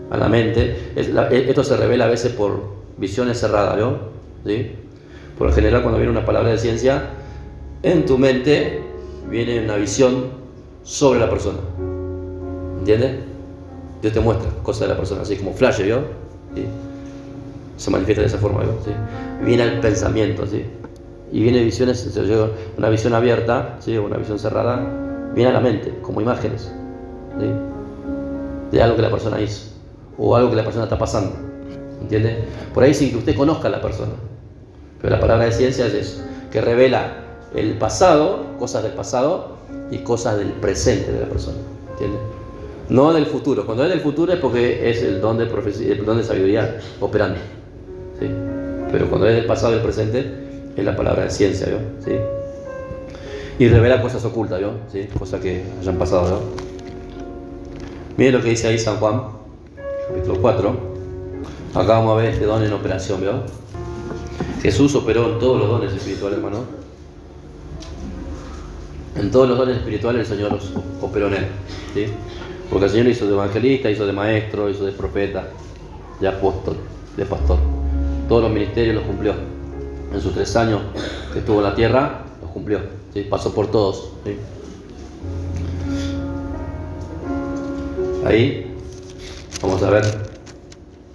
a la mente. Esto se revela a veces por visiones cerradas, ¿no? ¿Sí? Por lo general, cuando viene una palabra de ciencia, en tu mente viene una visión sobre la persona, ¿entiendes? Dios te muestra cosas de la persona, así como flash, ¿vio? ¿Sí? Se manifiesta de esa forma, ¿vio? ¿Sí? Viene al pensamiento, ¿sí? Y viene visiones, una visión abierta, ¿sí?, o una visión cerrada, viene a la mente como imágenes, ¿sí?, de algo que la persona hizo o algo que la persona está pasando, ¿entiende? Por ahí sin que usted conozca a la persona. Pero la palabra de ciencia es eso, que revela el pasado, cosas del pasado y cosas del presente de la persona, ¿entiende? No del futuro. Cuando es del futuro es porque es el don de profecía, el don de sabiduría operando, ¿sí? Pero cuando es del pasado y del presente es la palabra de ciencia, ¿vio? ¿Sí? Y revela cosas ocultas, ¿vio? ¿Sí? Cosas que hayan pasado, ¿no? Miren lo que dice ahí San Juan, capítulo 4. Acá vamos a ver este don en operación, ¿vio? Jesús operó en todos los dones espirituales, hermano. En todos los dones espirituales el Señor los operó en él, ¿sí? Porque el Señor hizo de evangelista, hizo de maestro, hizo de profeta, de apóstol, de pastor. Todos los ministerios los cumplió. En sus 3 años que estuvo en la tierra, los cumplió, ¿sí? Pasó por todos, ¿sí? Ahí vamos a ver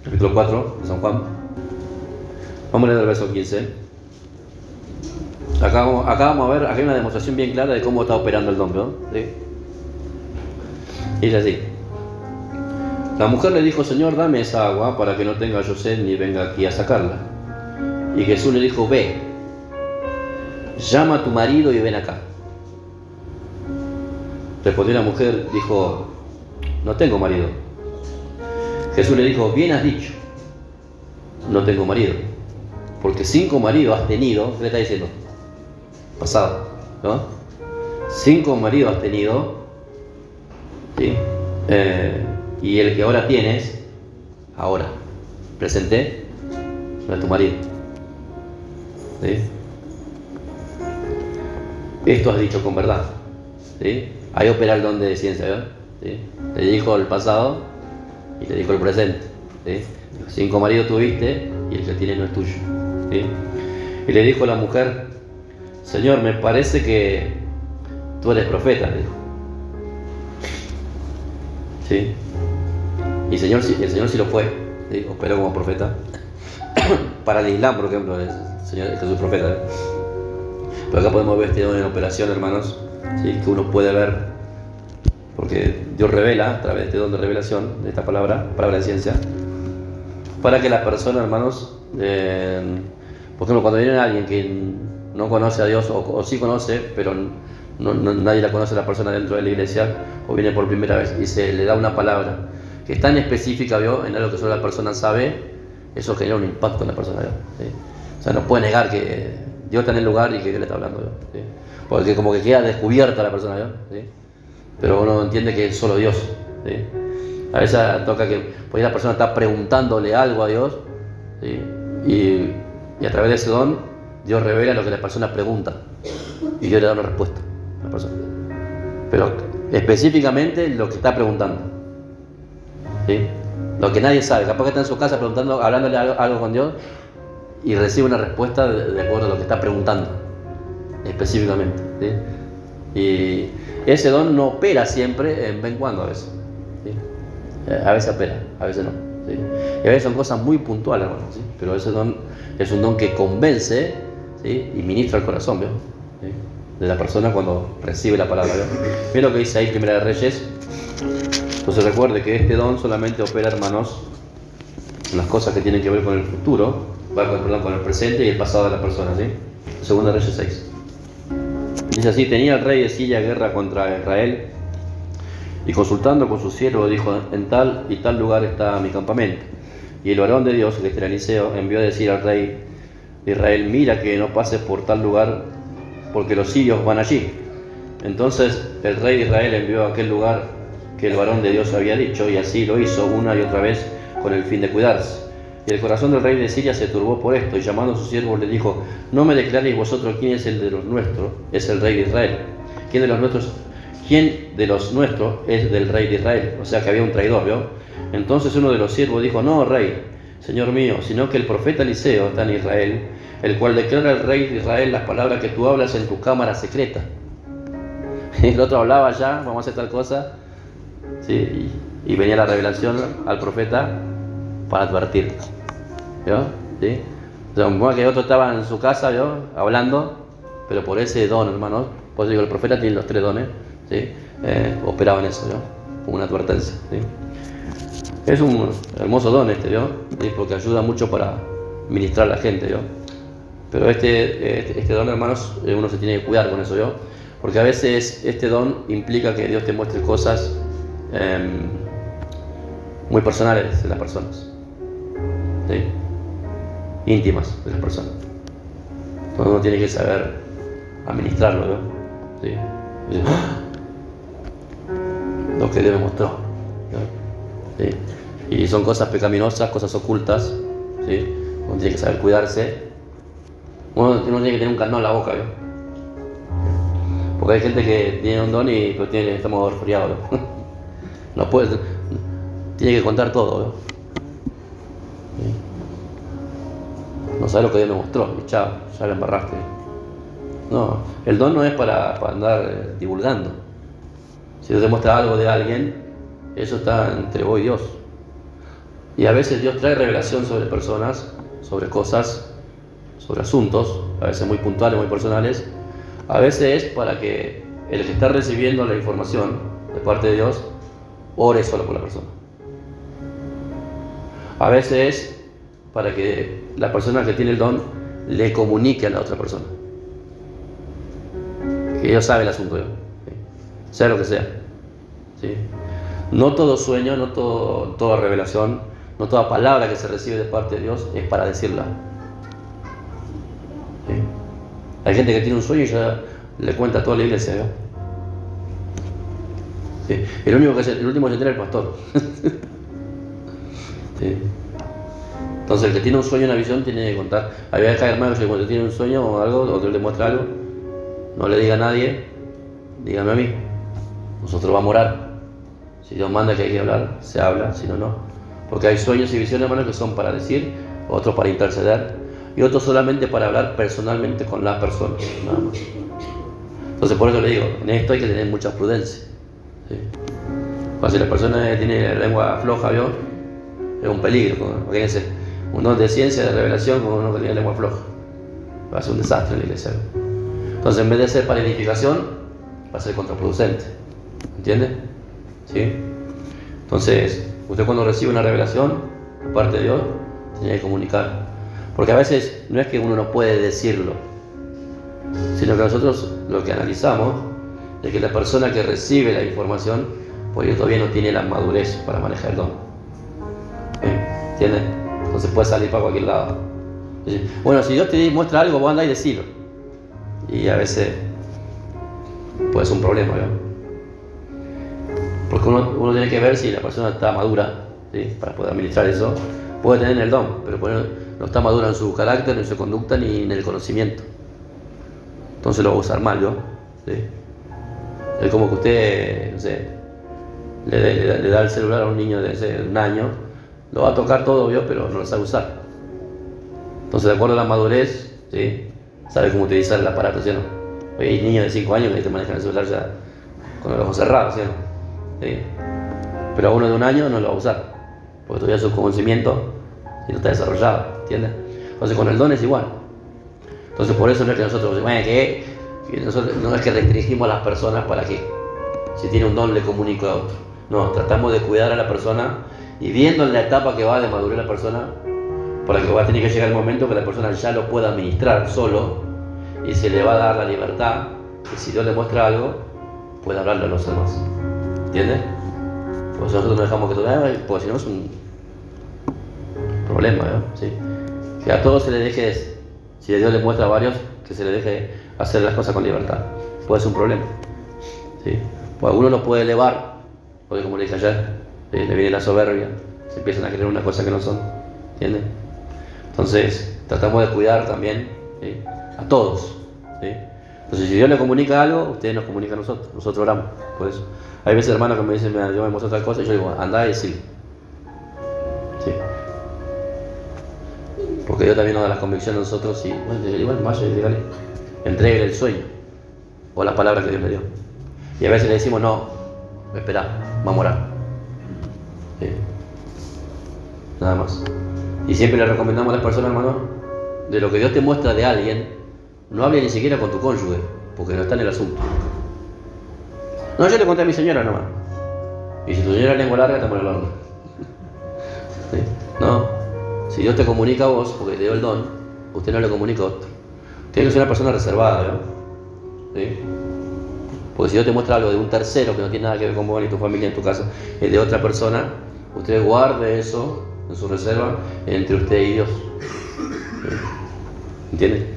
capítulo 4 de San Juan. Vamos a leer el verso 15. Acá vamos a ver, acá hay una demostración bien clara de cómo está operando el don, ¿no? ¿Sí? Y dice así: la mujer le dijo: Señor, dame esa agua para que no tenga yo sed ni venga aquí a sacarla. Y Jesús le dijo: ve, llama a tu marido y ven acá. Respondió la mujer, dijo: no tengo marido. Jesús le dijo: bien has dicho, no tengo marido, porque 5 maridos has tenido. ¿Qué le está diciendo? Pasado, ¿no? 5 maridos has tenido, ¿sí? Y el que ahora tienes, ahora, presente, no es tu marido, ¿sí? Esto has dicho con verdad, ¿sí? Ahí opera el don de ciencia, ¿verdad? ¿Sí? Le dijo el pasado y le dijo el presente, ¿sí? 5 maridos tuviste y el que tienes no es tuyo, ¿sí? Y le dijo a la mujer: Señor, me parece que tú eres profeta, le dijo, ¿sí? Y el Señor sí lo fue, ¿sí? Operó como profeta. Para el Islam, por ejemplo, el Señor Jesús profeta, ¿eh? Pero acá podemos ver este don en operación, hermanos, ¿sí? Que uno puede ver, porque Dios revela a través de este don de revelación, de esta palabra de ciencia, para que la persona, hermanos, por ejemplo, cuando viene alguien que no conoce a Dios o sí conoce, pero nadie la conoce a la persona dentro de la iglesia, o viene por primera vez y se le da una palabra que es tan específica, ¿vio?, en algo que solo la persona sabe, eso genera un impacto en la persona, ¿sí? O sea, no puede negar que Dios está en el lugar y que Dios le está hablando, ¿sí? Porque como que queda descubierta la persona, ¿sí? Pero uno entiende que es solo Dios, ¿sí? A veces toca que pues la persona está preguntándole algo a Dios, ¿sí? Y a través de ese don Dios revela lo que la persona pregunta y Dios le da una respuesta a la persona, pero específicamente lo que está preguntando, ¿sí? Lo que nadie sabe, capaz que está en su casa preguntando, hablándole algo con Dios y recibe una respuesta de acuerdo a lo que está preguntando específicamente, ¿sí? Y ese don no opera siempre, en vez en cuando a veces, ¿sí? A veces opera, a veces no, ¿sí? Y a veces son cosas muy puntuales, hermano, ¿sí? Pero ese don es un don que convence, ¿sí? Y ministra el corazón, ¿sí? De la persona cuando recibe la palabra, ¿sí? Mira lo que dice ahí Primera de Reyes. Entonces recuerde que este don solamente opera, hermanos, en las cosas que tienen que ver con el futuro, con el presente y el pasado de la persona, ¿sí? Segunda de Reyes 6. Dice así: tenía el rey de Siria guerra contra Israel, y consultando con su siervo dijo: en tal y tal lugar está mi campamento. Y el varón de Dios, que era Eliseo, envió a decir al rey de Israel: mira que no pases por tal lugar, porque los sirios van allí. Entonces el rey de Israel envió a aquel lugar que el varón de Dios había dicho, y así lo hizo una y otra vez con el fin de cuidarse. Y el corazón del rey de Siria se turbó por esto, y llamando a sus siervos le dijo: no me declaréis vosotros quién es el de los nuestros, es el rey de Israel. ¿Quién de los nuestros es del rey de Israel? O sea que había un traidor, ¿vio? Entonces uno de los siervos dijo: no, rey, señor mío, sino que el profeta Eliseo está en Israel, el cual declara al rey de Israel las palabras que tú hablas en tu cámara secreta. Y el otro hablaba ya, vamos a hacer tal cosa, ¿sí? Y venía la revelación al profeta para advertir, ¿vio? ¿Sí? O sea, como que otro estaba en su casa, ¿vio?, hablando, pero por ese don, hermanos, por eso digo, el profeta tiene los tres dones, ¿sí? Operaba en eso, ¿vio?, como una advertencia, ¿sí? Es un hermoso don este, ¿vio?, ¿sí? Porque ayuda mucho para ministrar a la gente, ¿vio? Pero este don, hermanos, uno se tiene que cuidar con eso, ¿vio? Porque a veces este don implica que Dios te muestre cosas muy personales de las personas, ¿sí?, íntimas de las personas. Entonces uno tiene que saber administrarlo, ¿no? ¿Sí? Lo que Dios me mostró, ¿no? ¿Sí? Y son cosas pecaminosas, cosas ocultas, ¿sí? Uno tiene que saber cuidarse. Uno tiene que tener un canal en la boca, ¿no? Porque hay gente que tiene un don y pero tiene el estómago resfriado, ¿no? No puede, tiene que contar todo, ¿no? ¿Sí? No sabe lo que Dios me mostró, y chao, ya lo embarraste. No, el don no es para andar divulgando. Si Dios te muestra algo de alguien, eso está entre vos y Dios. Y a veces Dios trae revelación sobre personas, sobre cosas, sobre asuntos, a veces muy puntuales, muy personales. A veces es para que el que está recibiendo la información de parte de Dios ore solo por la persona. A veces es para que la persona que tiene el don le comunique a la otra persona que Dios sabe el asunto, ¿sí? Sea lo que sea, ¿sí? No todo sueño, no toda revelación, no toda palabra que se recibe de parte de Dios es para decirla, ¿sí? Hay gente que tiene un sueño y ya le cuenta a toda la iglesia, ¿no? ¿Sí? El último que se entera es el pastor. ¿Sí? Entonces el que tiene un sueño, una visión, tiene que contar. Hay veces, hermanos, que cuando tiene un sueño o algo, o Dios le muestra algo, no le diga a nadie, dígame a mí. Nosotros vamos a orar. Si Dios manda que hay que hablar, se habla, si no, no. Porque hay sueños y visiones, hermanos, que son para decir, otros para interceder, y otros solamente para hablar personalmente con las personas, nada más. Entonces por eso le digo, en esto hay que tener mucha prudencia, ¿sí? Cuando si la persona tiene la lengua floja, ¿vio?, es un peligro. Fíjense, un don de ciencia, de revelación, con uno que tiene lengua floja, va a ser un desastre en la iglesia. Entonces, en vez de ser para edificación, va a ser contraproducente. ¿Entiende? ¿Sí? Entonces, usted cuando recibe una revelación de parte de Dios, tiene que comunicar. Porque a veces no es que uno no puede decirlo, sino que nosotros lo que analizamos es que la persona que recibe la información, pues todavía no tiene la madurez para manejar el don. ¿Entiendes? Entonces puede salir para cualquier lado. Bueno, si Dios te muestra algo, vos andá y decilo. Y a veces puede ser un problema, ¿no? Porque uno tiene que ver si la persona está madura, ¿sí? Para poder administrar eso. Puede tener el don, pero no está madura en su carácter, ni en su conducta, ni en el conocimiento. Entonces lo va a usar mal, ¿no? ¿Sí? Es como que usted, no sé, le da el celular a un niño de un año, lo va a tocar todo, ¿vio? Pero no lo sabe usar. Entonces, de acuerdo a la madurez, ¿sí? Sabe cómo utilizar el aparato, ¿sí? ¿No? Hoy hay niños de 5 años que te manejan el celular ya con los ojos cerrados, ¿sí? ¿Sí? Pero a uno de 1 año no lo va a usar, porque todavía su conocimiento no está desarrollado, ¿entiendes? Entonces, con el don es igual. Entonces, por eso no es que nosotros, bueno, que nosotros no es que restringimos a las personas para que si tiene un don le comunique a otro. No, tratamos de cuidar a la persona y viendo en la etapa que va de madurez la persona, para que va a tener que llegar el momento que la persona ya lo pueda administrar solo y se le va a dar la libertad que si Dios le muestra algo, puede hablarle a los demás. ¿Entiendes? Pues nosotros no dejamos que todo, porque si no es un problema, ¿no? ¿Sí? Que a todos se le deje, si Dios le muestra a varios, que se le deje hacer las cosas con libertad. Puede ser un problema. ¿Sí? Pues algunos lo puede elevar, porque como le dije ayer, le viene la soberbia, se empiezan a creer una cosa que no son. ¿Entiendes? Entonces, tratamos de cuidar también, ¿sí? A todos. ¿Sí? Entonces, si Dios le comunica algo, ustedes nos comunican a nosotros. Nosotros oramos por eso. Hay veces hermanos que me dicen, Dios me muestra otra cosa, y yo digo, andá y decirlo. ¿Sí? Porque Dios también nos da la convicción a nosotros y, bueno, igual, vaya y dígale, entregue el sueño o la palabra que Dios le dio. Y a veces le decimos, no, espera, vamos a orar. ¿Sí? Nada más. Y siempre le recomendamos a las personas, hermano, de lo que Dios te muestra de alguien, no hable ni siquiera con tu cónyuge, porque no está en el asunto. No, yo le conté a mi señora nomás. Y si tu señora es lengua larga, estamos en el horno. ¿Sí? No, si Dios te comunica a vos, porque te dio el don, usted no le comunica a otro. Tiene que ser una persona reservada, ¿no? ¿Sí? Porque si Dios te muestra algo de un tercero que no tiene nada que ver con vos, ni tu familia, en tu casa, es de otra persona, usted guarde eso en su reserva entre usted y Dios. ¿Sí? ¿Entiende?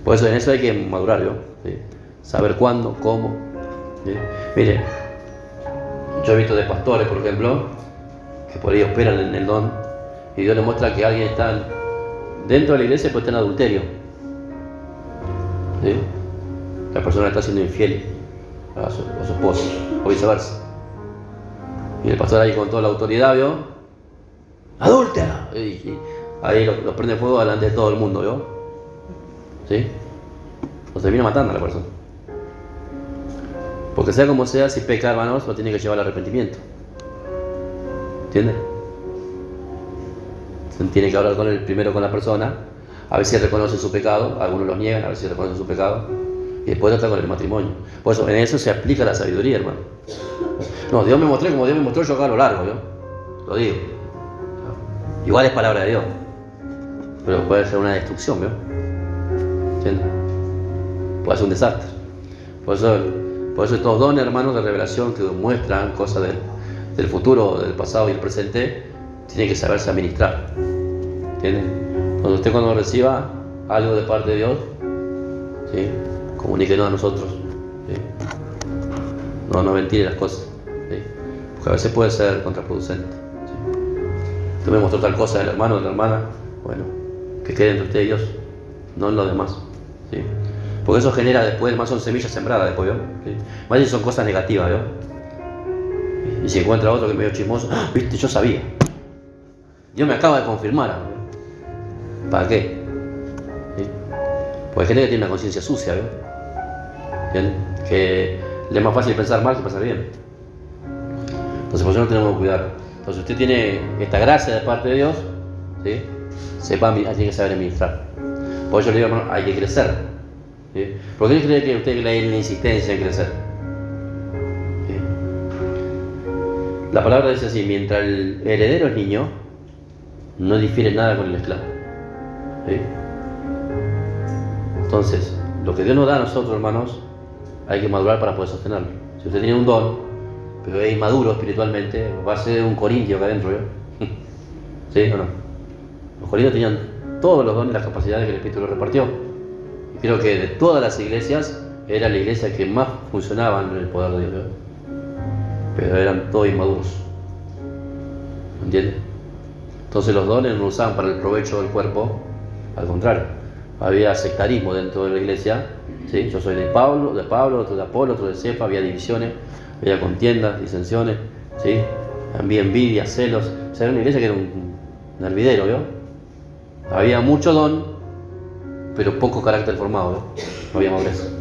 Por eso en eso hay que madurar, ¿no? ¿Sí? Saber cuándo, cómo. ¿Sí? Mire, yo he visto de pastores, por ejemplo, que por ahí operan en el don y Dios le muestra que alguien está dentro de la iglesia, pues está en adulterio. ¿Sí? La persona está siendo infiel a su esposo, o viceversa. Y el pastor ahí con toda la autoridad, ¿vio? ¡Adúltera! Y ahí lo prende fuego delante de todo el mundo, ¿vio? ¿Sí? Lo termina matando a la persona. Porque sea como sea, si peca, hermanos, lo tiene que llevar al arrepentimiento. ¿Entiendes? Tiene que hablar primero con la persona, a ver si reconoce su pecado, algunos los niegan, a ver si reconocen su pecado, y después trata con el matrimonio. Por eso, en eso se aplica la sabiduría, hermano. No, Dios me mostró como Dios me mostró, yo acá a lo largo, ¿yo? Lo digo. Igual es palabra de Dios, pero puede ser una destrucción, ¿vio? ¿Entiendes? Puede ser un desastre. Por eso estos dones, hermanos, de revelación que muestran cosas del futuro, del pasado y el presente, tiene que saberse administrar. ¿Entiendes? Cuando reciba algo de parte de Dios, ¿sí? Comuníquenos a nosotros. ¿Sí? No ventile las cosas. ¿Sí? Porque a veces puede ser contraproducente. ¿Sí? Tú me mostró tal cosa del hermano o de la hermana, bueno, que quede entre usted y Dios, no en los demás. ¿Sí? Porque eso genera después, más son semillas sembradas después, ¿vio? ¿Sí? Más si son cosas negativas, ¿vio? Y si encuentra otro que es medio chismoso, ¡ah! Viste, yo sabía. Dios me acaba de confirmar. ¿No? ¿Para qué? ¿Sí? Porque hay gente que tiene una conciencia sucia, ¿vio? ¿Entiendes? Que le es más fácil pensar mal que pensar bien. Entonces por eso no tenemos que cuidar. Entonces usted tiene esta gracia de parte de Dios, ¿sí? Tiene que saber administrar. Por eso le digo, hermano, hay que crecer. ¿Sí? ¿Por qué cree que usted que hay una insistencia en crecer? ¿Sí? La palabra dice así: mientras el heredero es niño, no difiere nada con el esclavo. ¿Sí? Entonces, lo que Dios nos da a nosotros, hermanos, hay que madurar para poder sostenerlo. Si usted tiene un don, pero es inmaduro espiritualmente, va a ser un corintio acá adentro, ¿yo? ¿Sí o no? Los corintios tenían todos los dones y las capacidades que el Espíritu los repartió. Y creo que de todas las iglesias, era la iglesia que más funcionaba en el poder de Dios, ¿no? Pero eran todos inmaduros. ¿Entiendes? Entonces los dones no los usaban para el provecho del cuerpo, al contrario. Había sectarismo dentro de la iglesia, ¿sí? Yo soy de Pablo, otro de Apolo, otro de Cefa, había divisiones, había contiendas, disensiones, ¿sí? Había envidia, celos. O sea, era una iglesia que era un hervidero, ¿vio? Había mucho don, pero poco carácter formado, ¿vio? No había madurez.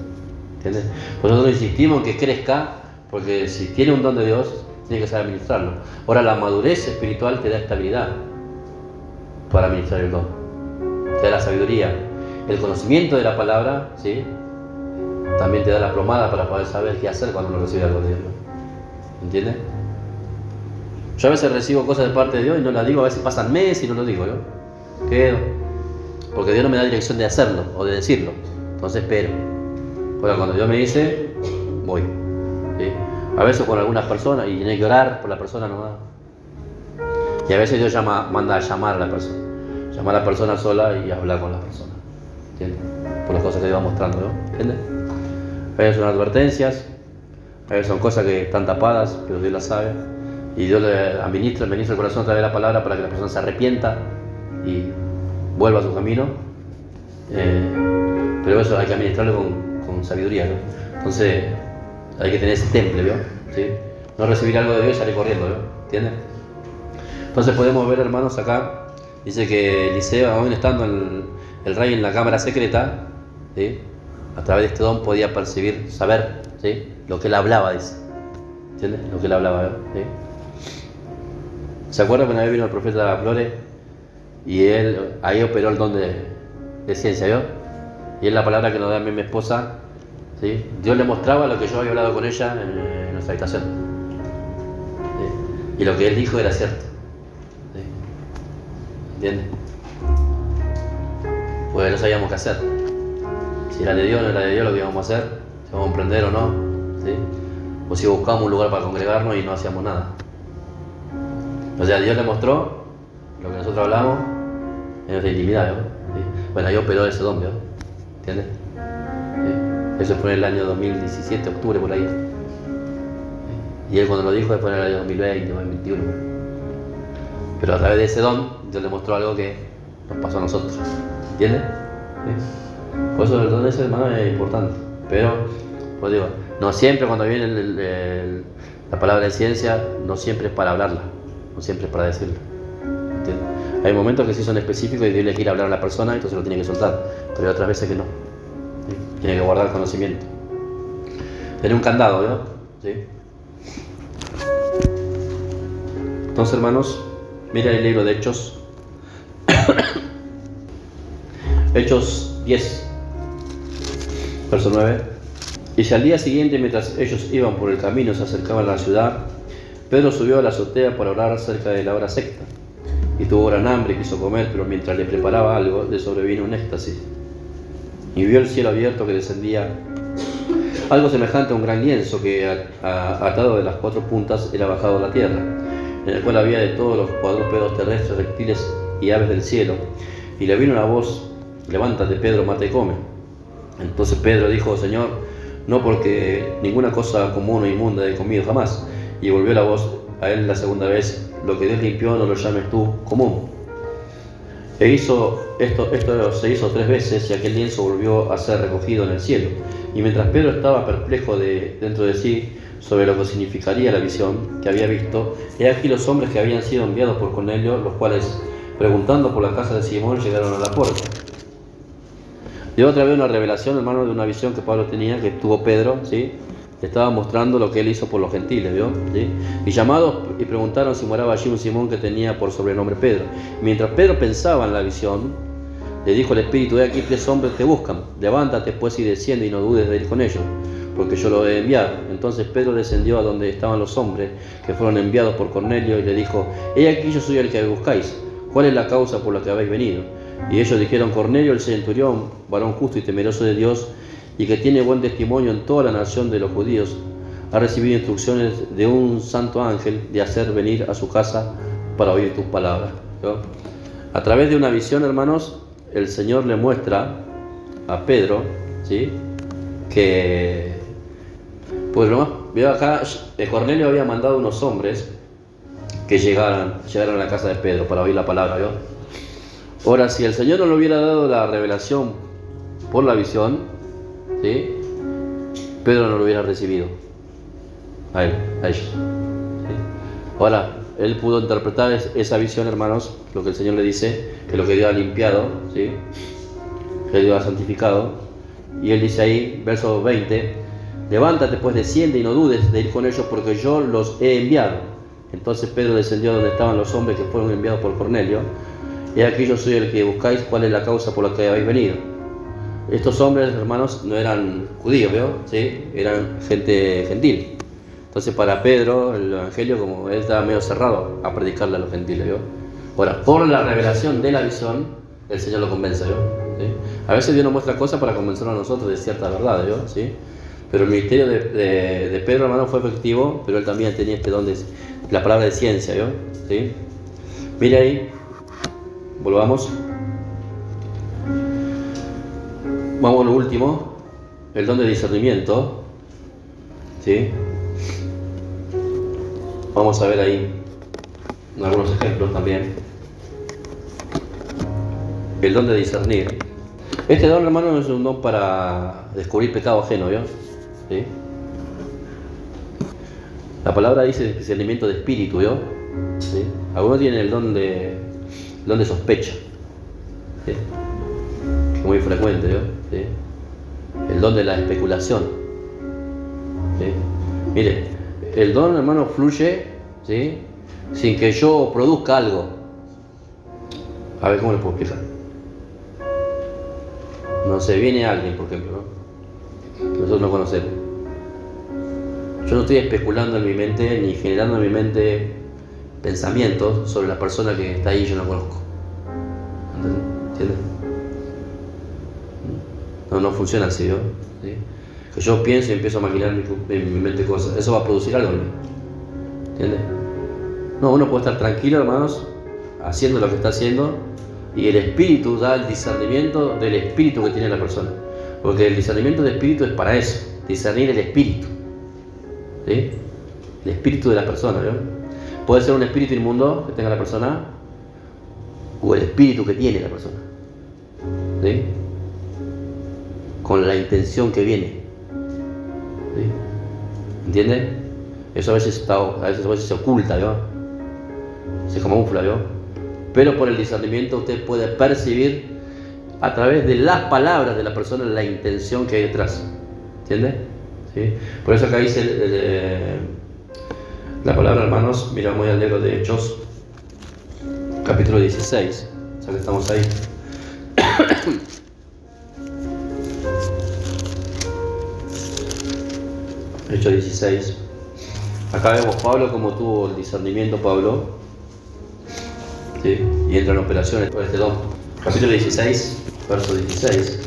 ¿Entiendes? Pues nosotros insistimos en que crezca, porque si tiene un don de Dios, tiene que saber administrarlo. Ahora, la madurez espiritual te da estabilidad para administrar el don, te da la sabiduría. El conocimiento de la palabra, ¿sí? También te da la plomada para poder saber qué hacer cuando uno recibe algo de Dios, ¿no? ¿Entiendes? Yo a veces recibo cosas de parte de Dios y no las digo, a veces pasan meses y no lo digo, ¿no? Quedo. Porque Dios no me da dirección de hacerlo o de decirlo. Entonces espero. Ahora, cuando Dios me dice, voy. ¿Sí? A veces con algunas personas y tiene que orar por la persona nomás. Y a veces Dios manda a llamar a la persona. Llamar a la persona sola y hablar con la persona. ¿Entiendes? Por las cosas que Dios va mostrando, ¿no? ¿Entiendes? A veces son advertencias, a veces son cosas que están tapadas, pero Dios las sabe. Y Dios le administra el corazón a través de la palabra para que la persona se arrepienta y vuelva a su camino. Pero eso hay que administrarlo con sabiduría, ¿no? Entonces hay que tener ese temple, ¿vio? ¿Sí? No recibir algo de Dios y salir corriendo, ¿vio? ¿Entiendes? Entonces podemos ver, hermanos, acá dice que Eliseo, aún estando el rey en la cámara secreta, ¿sí? A través de este don podía percibir, saber, ¿sí? Lo que él hablaba, dice. ¿Entiendes? Lo que él hablaba, ¿sí? ¿Se acuerdan que una vez vino el profeta Flores y él ahí operó el don de ciencia, ¿vio? Y es la palabra que nos da a mí mi esposa, ¿sí? Dios le mostraba lo que yo había hablado con ella en nuestra habitación, ¿sí? Y lo que él dijo era cierto, ¿sí? ¿Entiendes? Pues no sabíamos qué hacer. Si era de Dios o no era de Dios lo que íbamos a hacer, si íbamos a emprender o no, ¿sí? O si buscábamos un lugar para congregarnos y no hacíamos nada. O sea, Dios le mostró lo que nosotros hablamos en nuestra intimidad, ¿no? ¿Sí? Bueno, ahí operó ese don, ¿no? ¿Entiendes? ¿Sí? Eso fue en el año 2017, octubre, por ahí. ¿Sí? Y él cuando lo dijo fue en el año 2020, 2021. Pero a través de ese don, Dios le mostró algo que nos pasó a nosotros. ¿Entiendes? ¿Sí? Por eso el don ese, hermano, es importante. Pero, pues digo, no siempre cuando viene la palabra de ciencia, no siempre es para hablarla, no siempre es para decirla. ¿Entiendes? Hay momentos que sí son específicos y Dios le quiere hablar a la persona, entonces lo tiene que soltar. Pero hay otras veces que no. ¿Sí? Tiene que guardar conocimiento. Tener un candado, ¿no? ¿Sí? Entonces, hermanos, mira el libro de Hechos. Hechos 10, verso 9. Y si al día siguiente, mientras ellos iban por el camino, se acercaban a la ciudad, Pedro subió a la azotea para orar cerca de la hora sexta. Y tuvo gran hambre y quiso comer, pero mientras le preparaba algo, le sobrevino un éxtasis. Y vio el cielo abierto que descendía algo semejante a un gran lienzo que, atado de las cuatro puntas, era bajado a la tierra, en el cual había de todos los cuadrúpedos terrestres, reptiles y aves del cielo. Y le vino una voz: levántate, Pedro, mata y come. Entonces Pedro dijo: Señor, no, porque ninguna cosa común o inmunda he comido jamás. Y volvió la voz a él la segunda vez: lo que Dios limpió no lo llames tú común. Esto se hizo 3 veces y aquel lienzo volvió a ser recogido en el cielo. Y mientras Pedro estaba perplejo dentro de sí sobre lo que significaría la visión que había visto, he aquí los hombres que habían sido enviados por Cornelio, los cuales, preguntando por la casa de Simón, llegaron a la puerta. Dio otra vez una revelación, hermano, de una visión que Pablo tenía, que tuvo Pedro, ¿sí? Le estaba mostrando lo que él hizo por los gentiles, ¿vio? ¿Sí? Y llamados y preguntaron si moraba allí un Simón que tenía por sobrenombre Pedro. Mientras Pedro pensaba en la visión, Le dijo el espíritu: he aquí 3 hombres te buscan, levántate pues y desciende y no dudes de ir con ellos, porque yo lo he enviado. Entonces Pedro descendió a donde estaban los hombres que fueron enviados por Cornelio y le dijo: he aquí yo soy el que buscáis, ¿cuál es la causa por la que habéis venido? Y ellos dijeron: Cornelio el centurión, varón justo y temeroso de Dios, y que tiene buen testimonio en toda la nación de los judíos, ha recibido instrucciones de un santo ángel de hacer venir a su casa para oír tus palabras. ¿No? A través de una visión, hermanos, el Señor le muestra a Pedro, ¿sí?, que, pues lo más, veo acá, Cornelio había mandado unos hombres que llegaran a la casa de Pedro para oír la palabra, ¿no? Ahora, si el Señor no le hubiera dado la revelación por la visión, ¿sí?, Pedro no lo hubiera recibido a ellos. ¿Sí? Ahora, él pudo interpretar esa visión, hermanos, lo que el Señor le dice, que lo que Dios ha limpiado, ¿sí?, que Dios ha santificado. Y él dice ahí, verso 20: levántate pues, desciende y no dudes de ir con ellos, porque yo los he enviado. Entonces Pedro descendió donde estaban los hombres que fueron enviados por Cornelio. He aquí yo soy el que buscáis, ¿cuál es la causa por la que habéis venido? Estos hombres, hermanos, no eran judíos, ¿veo? ¿Sí? Eran gente gentil. Entonces para Pedro el evangelio, como él estaba medio cerrado a predicarle a los gentiles, ¿vio? Ahora, por la revelación de la visión, el Señor lo convence, ¿vio? ¿Sí? A veces Dios nos muestra cosas para convencernos a nosotros de cierta verdad, ¿vio? ¿Sí? Pero el ministerio de Pedro, hermano, fue efectivo, pero él también tenía este don de la palabra de ciencia, ¿vio? ¿Sí? Mire ahí, volvamos. Vamos a lo último, el don de discernimiento, ¿sí? Vamos a ver ahí algunos ejemplos también. El don de discernir. Este don, hermano, es un don para descubrir pecado ajeno, ¿vio? ¿Sí? La palabra dice discernimiento de espíritu, ¿vio? ¿Sí? Algunos tienen el don de sospecha, ¿sí?, que es muy frecuente, ¿vio? ¿Sí? El don de la especulación, ¿sí? Mire, el don, hermano, fluye, ¿sí?, sin que yo produzca algo. A ver cómo le puedo explicar. No sé, viene alguien, por ejemplo, ¿no?, que nosotros no conocemos. Yo no estoy especulando en mi mente ni generando en mi mente pensamientos sobre la persona que está ahí y yo no conozco. ¿Entiendes? No funciona así, ¿no? ¿Sí? Que yo pienso y empiezo a maquinar en mi mente cosas. Eso va a producir algo en mí. ¿Entiendes? No, uno puede estar tranquilo, hermanos, haciendo lo que está haciendo, y el espíritu da el discernimiento del espíritu que tiene la persona. Porque el discernimiento de espíritu es para eso, discernir el espíritu. ¿Sí? El espíritu de la persona, ¿no? Puede ser un espíritu inmundo que tenga la persona, o el espíritu que tiene la persona, ¿sí?, con la intención que viene, ¿sí? ¿Entiende? Eso a veces se oculta, ¿no?, se camufla, ¿no? Pero por el discernimiento usted puede percibir a través de las palabras de la persona la intención que hay detrás. ¿Entiende? ¿Sí? Por eso acá dice la palabra, hermanos. Mira, voy al libro de Hechos, capítulo 16, ya que estamos ahí. Hechos 16. Acá vemos Pablo como tuvo el discernimiento, Pablo, ¿sí?, y entra en operaciones por este don. Capítulo 16, verso 16.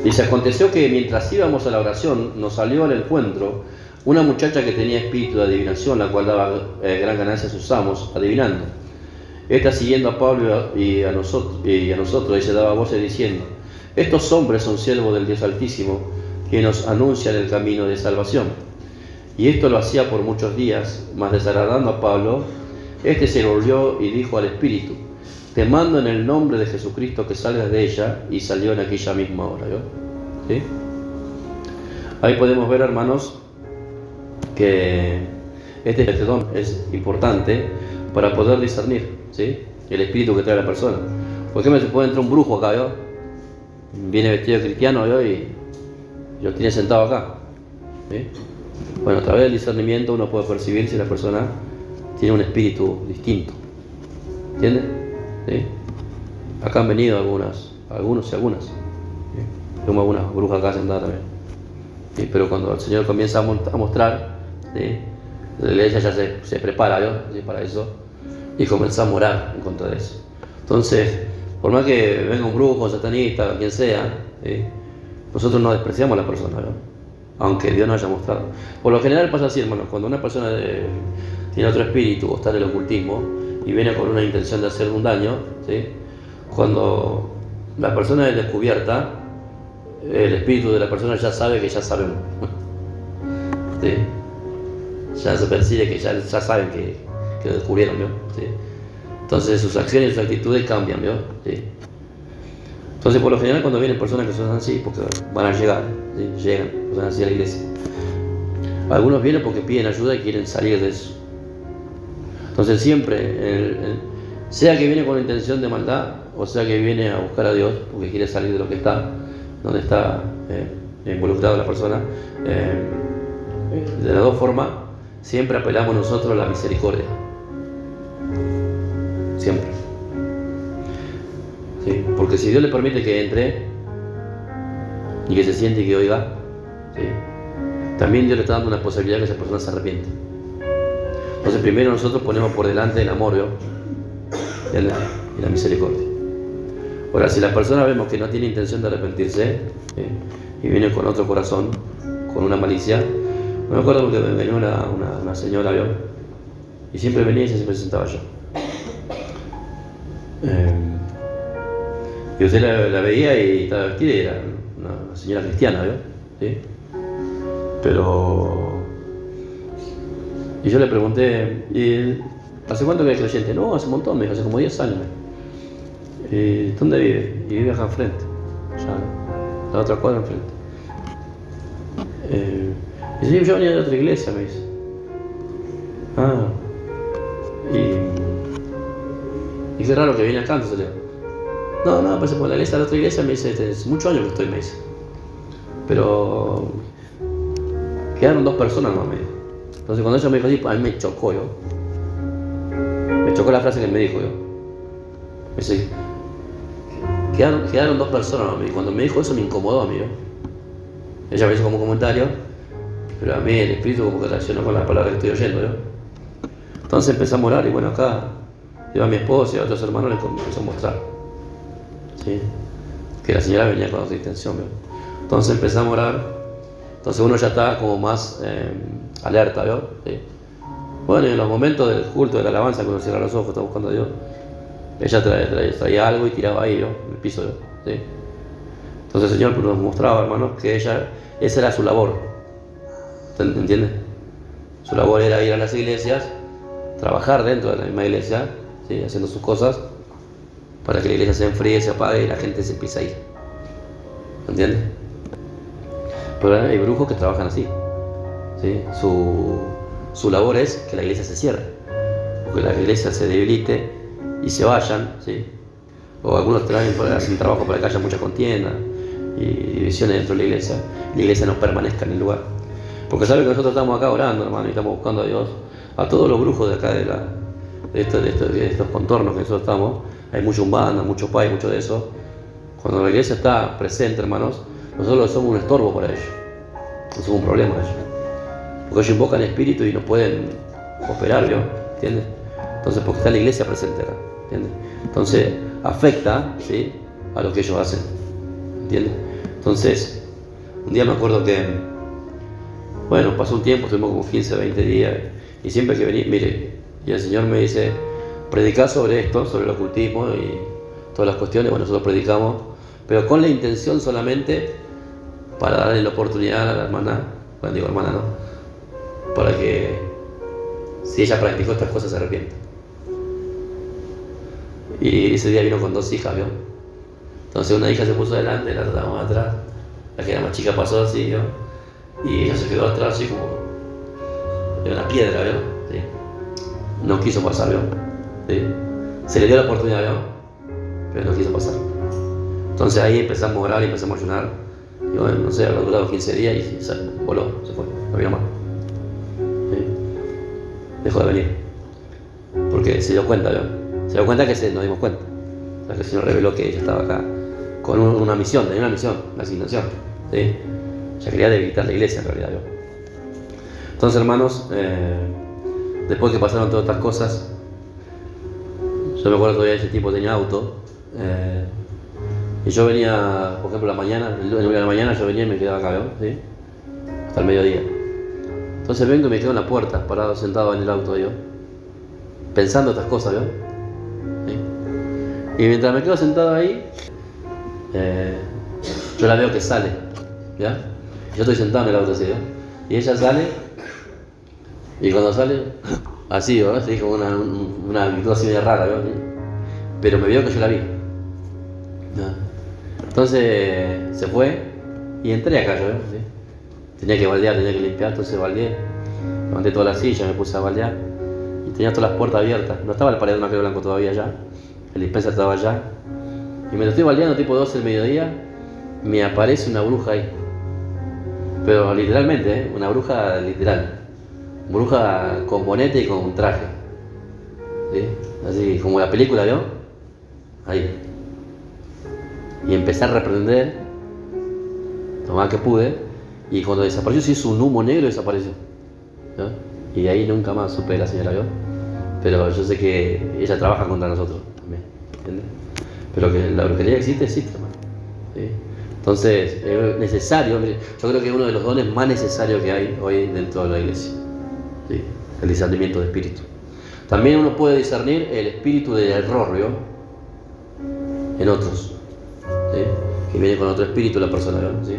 Dice: aconteció que mientras íbamos a la oración, nos salió al encuentro una muchacha que tenía espíritu de adivinación, la cual daba gran ganancia a sus amos, adivinando. Esta, siguiendo a Pablo y a nosotros, y se daba voces diciendo: estos hombres son siervos del Dios Altísimo, que nos anuncian el camino de salvación. Y esto lo hacía por muchos días, mas desagradando a Pablo, este se volvió y dijo al espíritu: te mando en el nombre de Jesucristo que salgas de ella, y salió en aquella misma hora. ¿Sí? Ahí podemos ver, hermanos, que este don es importante para poder discernir, ¿sí?, el espíritu que trae la persona. Por ejemplo, se puede entrar un brujo acá, ¿yo? Viene vestido de cristiano, ¿yo? Y lo tiene sentado acá, ¿sí? Bueno, a través del discernimiento uno puede percibir si la persona tiene un espíritu distinto, ¿Entiendes? ¿Sí? Acá han venido algunos y algunas. ¿Sí? Tengo algunas brujas acá sentadas también. ¿Sí? Pero cuando el Señor comienza a mostrar, ¿sí? La iglesia ya se prepara, ¿sí? Para eso, y comienza a orar en contra de eso. Entonces, por más que venga un brujo, satanista, quien sea, ¿sí? Nosotros no despreciamos a la persona, ¿no? Aunque Dios nos haya mostrado. Por lo general pasa así, hermano, cuando una persona tiene otro espíritu o está en el ocultismo y viene con una intención de hacer un daño, ¿sí? Cuando la persona es descubierta, el espíritu de la persona ya sabe que ya sabemos. ¿Sí? Ya se percibe que ya saben que lo descubrieron, ¿no? ¿Sí? Entonces sus acciones y sus actitudes cambian, ¿no? ¿Sí? Entonces, por lo general, cuando vienen personas que son así, porque van a llegar, ¿sí? Llegan, son así a la iglesia. Algunos vienen porque piden ayuda y quieren salir de eso. Entonces, siempre, sea que viene con la intención de maldad, o sea que viene a buscar a Dios porque quiere salir de lo que está, donde está involucrada la persona, de las dos formas, siempre apelamos nosotros a la misericordia. Siempre. ¿Sí? Porque si Dios le permite que entre y que se siente y que oiga, ¿sí? También Dios le está dando una posibilidad que esa persona se arrepiente. Entonces primero nosotros ponemos por delante el amor, ¿no? y la misericordia. Ahora, si la persona vemos que no tiene intención de arrepentirse, ¿sí? Y viene con otro corazón, con una malicia, no me acuerdo porque venía una señora, ¿vio? Y siempre venía y se presentaba yo. Y usted la veía y estaba vestida y era una señora cristiana, ¿vio? ¿Sí? Pero... Y yo le pregunté, ¿y hace cuánto que es creyente? No, hace un montón, me dijo, hace como 10 años. ¿Y dónde vive? Y vive acá enfrente, allá, la otra cuadra enfrente. Y sí, yo venía de otra iglesia, me dice. Ah, y qué raro que viene acá, entonces le digo, no, pues por la iglesia, la otra iglesia, me dice, hace muchos años que estoy, me dice. Pero quedaron 2 personas más, me dijo. Entonces cuando ella me dijo así, a mí me chocó, yo. Me chocó la frase que él me dijo, yo. Me dice, quedaron 2 personas más, me dijo. Cuando me dijo eso me incomodó a mí, yo. Ella me hizo como un comentario, pero a mí el espíritu como que reaccionó con las palabras que estoy oyendo, yo. Entonces empezamos a orar y bueno, acá iba mi esposa y a otros hermanos les empezó a mostrar, ¿sí? Que la señora venía con otra intención, ¿no? Entonces empezamos a orar. Entonces uno ya está como más alerta, ¿no? ¿Sí? Bueno, y en los momentos del culto, de la alabanza, cuando uno cierra los ojos, está buscando a Dios, ella traía algo y tiraba ahí, ¿no? En el piso, ¿no? ¿Sí? Entonces el Señor nos mostraba, hermanos, que esa era su labor. ¿Entiendes? Su labor era ir a las iglesias, trabajar dentro de la misma iglesia, ¿sí? Haciendo sus cosas, para que la iglesia se enfríe, se apague y la gente se empiece a ir. ¿Entiendes? Pero hay brujos que trabajan así, ¿sí? Su labor es que la iglesia se cierre, que la iglesia se debilite y se vayan, ¿sí? O algunos hacen trabajo para que haya mucha contienda y divisiones dentro de la iglesia no permanezca en el lugar. Porque sabe que nosotros estamos acá orando, hermano, y estamos buscando a Dios, a todos los brujos de acá de estos contornos que nosotros estamos. Hay mucho umbanda, mucho pai, mucho de eso. Cuando la iglesia está presente, hermanos, nosotros somos un estorbo para ellos, no somos un problema para ellos, porque ellos invocan espíritu y no pueden operar, ¿no? ¿Entiendes? Entonces, porque está la iglesia presente acá, ¿entiendes? Entonces, afecta, ¿sí? A lo que ellos hacen, ¿entiendes? Entonces, un día me acuerdo que, bueno, pasó un tiempo, estuvimos como 15, 20 días, y siempre que venía, mire, y el Señor me dice, predicá sobre esto, sobre el ocultismo y todas las cuestiones. Bueno, nosotros predicamos, pero con la intención solamente para darle la oportunidad a la hermana, bueno, digo hermana, ¿no? Para que, si ella practicó estas cosas, se arrepienta. Y ese día vino con 2 hijas, ¿vio? Entonces una hija se puso adelante, la otra más atrás, la que era más chica pasó así, ¿vio? Y ella se quedó atrás así como de una piedra, ¿vio? ¿Sí? No quiso pasar, ¿vio? ¿Sí? Se le dio la oportunidad, ¿vio? Pero no quiso pasar. Entonces ahí empezamos a orar y empezamos a ayunar. Y bueno, no sé, habrá durado 15 días y se voló, se fue, no vino más. ¿Sí? Dejó de venir. Porque se dio cuenta, ¿vio? Se dio cuenta que nos dimos cuenta. O sea, que el Señor reveló que ella estaba acá con una misión, tenía una misión, una asignación. ¿Sí? Ella quería debilitar la iglesia en realidad. ¿Yo? Entonces, hermanos, después que pasaron todas estas cosas, yo me acuerdo todavía ese tipo tenía auto. Y yo venía, por ejemplo, en la mañana yo venía y me quedaba acá, ¿no? ¿Sí? Hasta el mediodía. Entonces vengo y me quedo en la puerta, parado, sentado en el auto yo, pensando estas cosas, ¿no? ¿Sí? Y mientras me quedo sentado ahí, yo la veo que sale, ¿ya? Yo estoy sentado en el auto así, ¿no? Y ella sale, y cuando sale, así, ¿no? Así como una actitud así medio rara, ¿no? Pero me vio que yo la vi. ¿Ya? Entonces se fue y entré acá yo, ¿sí? Tenía que baldear, tenía que limpiar, entonces baldeé. Levanté toda la silla, me puse a baldear y tenía todas las puertas abiertas. No estaba el paredón de blanco todavía allá, el dispenser estaba allá. Y me lo estoy baldeando tipo 12 del mediodía, me aparece una bruja ahí. Pero literalmente, una bruja literal. Bruja con bonete y con traje. ¿Sí? Así como la película, ¿vio? Ahí. Y empecé a reprender lo más que pude, y cuando desapareció se hizo un humo negro y desapareció, ¿no? Y de ahí nunca más supe de la señora, ¿vio? Pero yo sé que ella trabaja contra nosotros también, ¿entiendes? Pero que la brujería existe, hermano. ¿Sí? Entonces es necesario, yo creo que es uno de los dones más necesarios que hay hoy dentro de la iglesia, ¿sí? El discernimiento de espíritu. También uno puede discernir el espíritu del error, ¿vio? En otros, ¿sí? Que viene con otro espíritu la persona, ¿sí?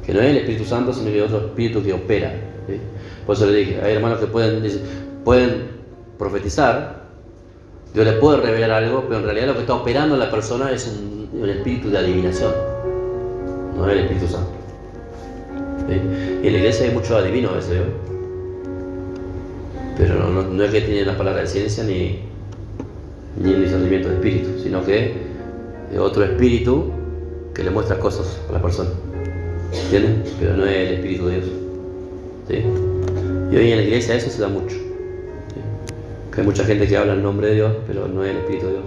Que no es el Espíritu Santo, sino que es otro espíritu que opera, ¿sí? Por eso le dije, hay hermanos que pueden profetizar, Dios les puede revelar algo, pero en realidad lo que está operando en la persona es un espíritu de adivinación, no es el Espíritu Santo, ¿sí? Y en la iglesia hay muchos adivinos a veces, ¿sí? Pero no es que tienen la palabra de ciencia ni el discernimiento de espíritu, sino que es otro espíritu que le muestra cosas a la persona, ¿entienden? Pero no es el Espíritu de Dios, ¿sí? Y hoy en la iglesia eso se da mucho, ¿sí? Que hay mucha gente que habla en nombre de Dios, pero no es el Espíritu de Dios,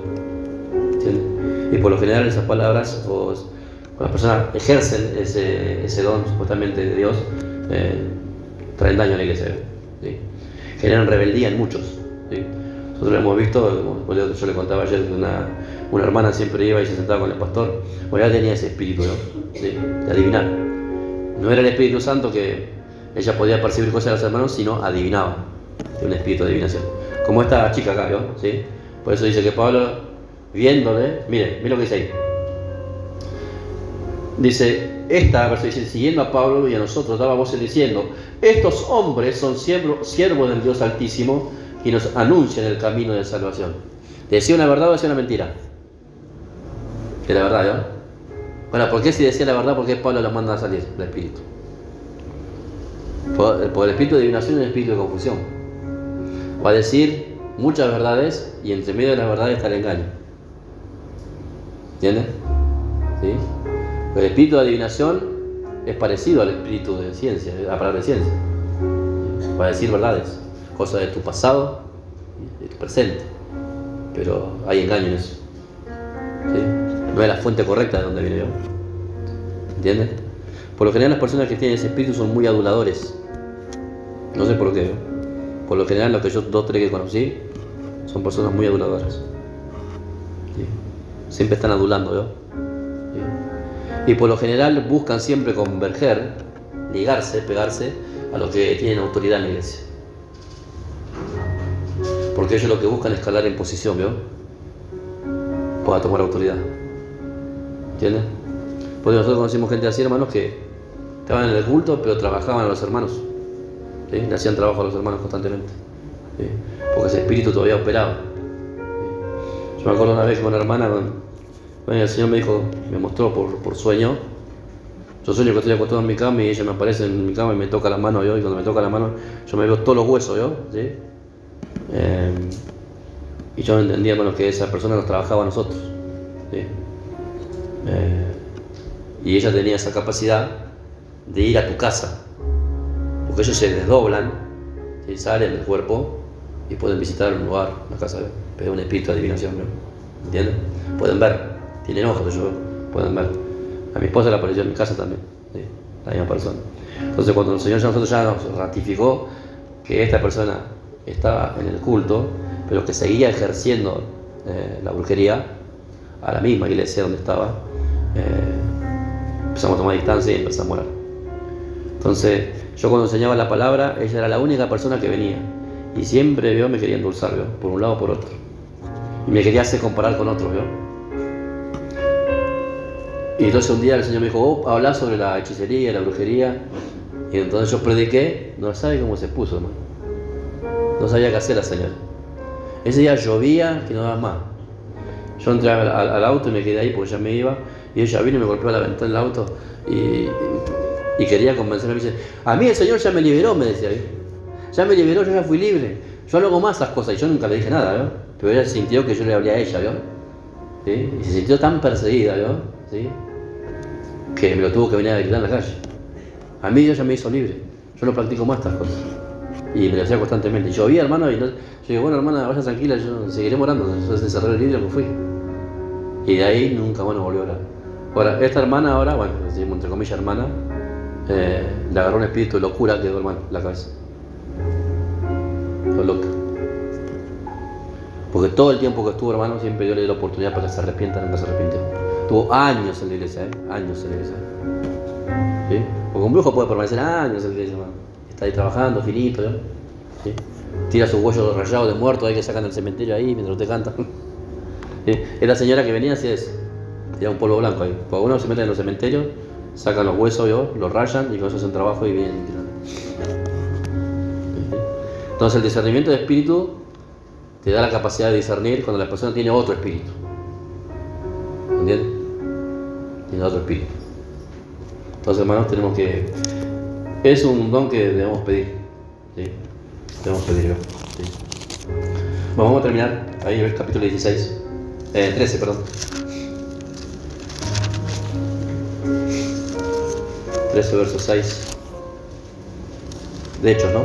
¿entienden? Y por lo general esas palabras, cuando las personas ejercen ese don supuestamente de Dios, traen daño a la iglesia, ¿sí? Generan rebeldía en muchos, ¿sí? Nosotros hemos visto, como yo le contaba ayer, que una hermana siempre iba y se sentaba con el pastor. Bueno, ella tenía ese espíritu, ¿no? ¿Sí? De adivinar. No era el Espíritu Santo que ella podía percibir cosas de los hermanos, sino adivinaba. Tiene un espíritu de adivinación. Como esta chica acá, ¿no? ¿Sí? Por eso dice que Pablo, viéndole, mire lo que dice ahí. Dice, verso dice, siguiendo a Pablo y a nosotros, daba voces diciendo, estos hombres son siervos del Dios Altísimo y nos anuncian el camino de salvación. ¿Decía una verdad o decía una mentira? Que la verdad, ¿no? Bueno, ¿por qué si decía la verdad? ¿Por qué Pablo los manda a salir del espíritu? Por el espíritu de adivinación y el espíritu de confusión. Va a decir muchas verdades y entre medio de las verdades está el engaño. ¿Entiendes? ¿Sí? El espíritu de adivinación es parecido al espíritu de ciencia, a la palabra de ciencia. Va a decir verdades, cosas de tu pasado y de tu presente. Pero hay engaño en eso, ¿sí? No es la fuente correcta de donde viene yo, ¿entiendes? Por lo general las personas que tienen ese espíritu son muy aduladores. No sé por qué, ¿no? Por lo general los que yo 2 o 3 que conocí son personas muy aduladoras, ¿sí? Siempre están adulando, ¿no? ¿Sí? Y por lo general buscan siempre converger, ligarse, pegarse a los que tienen autoridad en la iglesia. Porque ellos lo que buscan es escalar en posición, ¿vio? Para tomar autoridad. ¿Entiendes? Porque nosotros conocimos gente así, hermanos, que estaban en el culto, pero trabajaban a los hermanos, ¿sí? Le hacían trabajo a los hermanos constantemente, ¿sí? Porque ese espíritu todavía operaba, ¿sí? Yo me acuerdo una vez que una hermana, el Señor me mostró por sueño. Yo sueño que estoy acostado en mi cama y ella me aparece en mi cama y me toca la mano, ¿yo? Y cuando me toca la mano, yo me veo todos los huesos, ¿yo? ¿Sí? Y yo entendía, hermanos, que esa persona nos trabajaba a nosotros, ¿sí? Y ella tenía esa capacidad de ir a tu casa, porque ellos se desdoblan, ¿sí? Salen del cuerpo y pueden visitar un lugar, una casa, pero un espíritu de adivinación, ¿no? ¿Entienden? Pueden ver, tienen ojos, ellos pueden ver. A mi esposa le apareció en mi casa también, ¿sí? La misma persona. Entonces cuando el Señor nosotros ya nos ratificó que esta persona estaba en el culto, pero que seguía ejerciendo la brujería a la misma iglesia donde estaba, empezamos a tomar distancia y empezamos a orar. Entonces yo cuando enseñaba la palabra, ella era la única persona que venía y siempre me quería endulzar, ¿vio? Por un lado o por otro, y me quería hacer comparar con otros, ¿vio? Y entonces un día el Señor me dijo, habla sobre la hechicería, la brujería, y entonces yo prediqué, no sabe cómo se puso, hermano. No sabía qué hacer la señora. Ese día llovía que no daba más. Yo entré al auto y me quedé ahí porque ya me iba, y ella vino y me golpeó la ventana del auto y quería convencerme. Me dice, a mí el Señor ya me liberó, me decía, ya me liberó, yo ya fui libre, yo no hago más esas cosas. Y yo nunca le dije nada, ¿no? Pero ella sintió que yo le hablé a ella, ¿no? ¿Sí? Y se sintió tan perseguida, ¿no? ¿Sí? Que me lo tuvo que venir a gritar en la calle. A mí Dios ya me hizo libre, yo no practico más estas cosas. Y me lo hacía constantemente. Y llovía, hermano, y yo dije, bueno, hermana, vaya tranquila, yo seguiré orando. Entonces cerré el vidrio y me fui. Y de ahí nunca más volvió a orar. Ahora, esta hermana ahora, bueno, decimos entre comillas hermana, le agarró un espíritu de locura que quedó, hermano, en la cabeza. Quedó loca. Porque todo el tiempo que estuvo, hermano, siempre yo le di la oportunidad para que se arrepienta, nunca se arrepintió. Tuvo años en la iglesia, años en la iglesia. ¿Sí? Porque un brujo puede permanecer años en la iglesia, hermano. Está ahí trabajando, finito, ¿no? ¿Sí? Tira sus huesos rayados de muerto ahí que sacan del cementerio ahí mientras usted canta. ¿Sí? Es la señora que venía así es. Tira un polvo blanco ahí. Cuando uno se mete en los cementerios, sacan los huesos, ¿no? Los rayan y con eso hacen trabajo y vienen. ¿Sí? Entonces el discernimiento de espíritu te da la capacidad de discernir cuando la persona tiene otro espíritu. ¿Entiendes? Tiene otro espíritu. Entonces, hermanos, tenemos que... Es un don que debemos pedir. ¿Sí? Debemos pedirlo. ¿Sí? Bueno, vamos a terminar ahí en el capítulo 13, perdón. 13, verso 6. De Hechos, ¿no?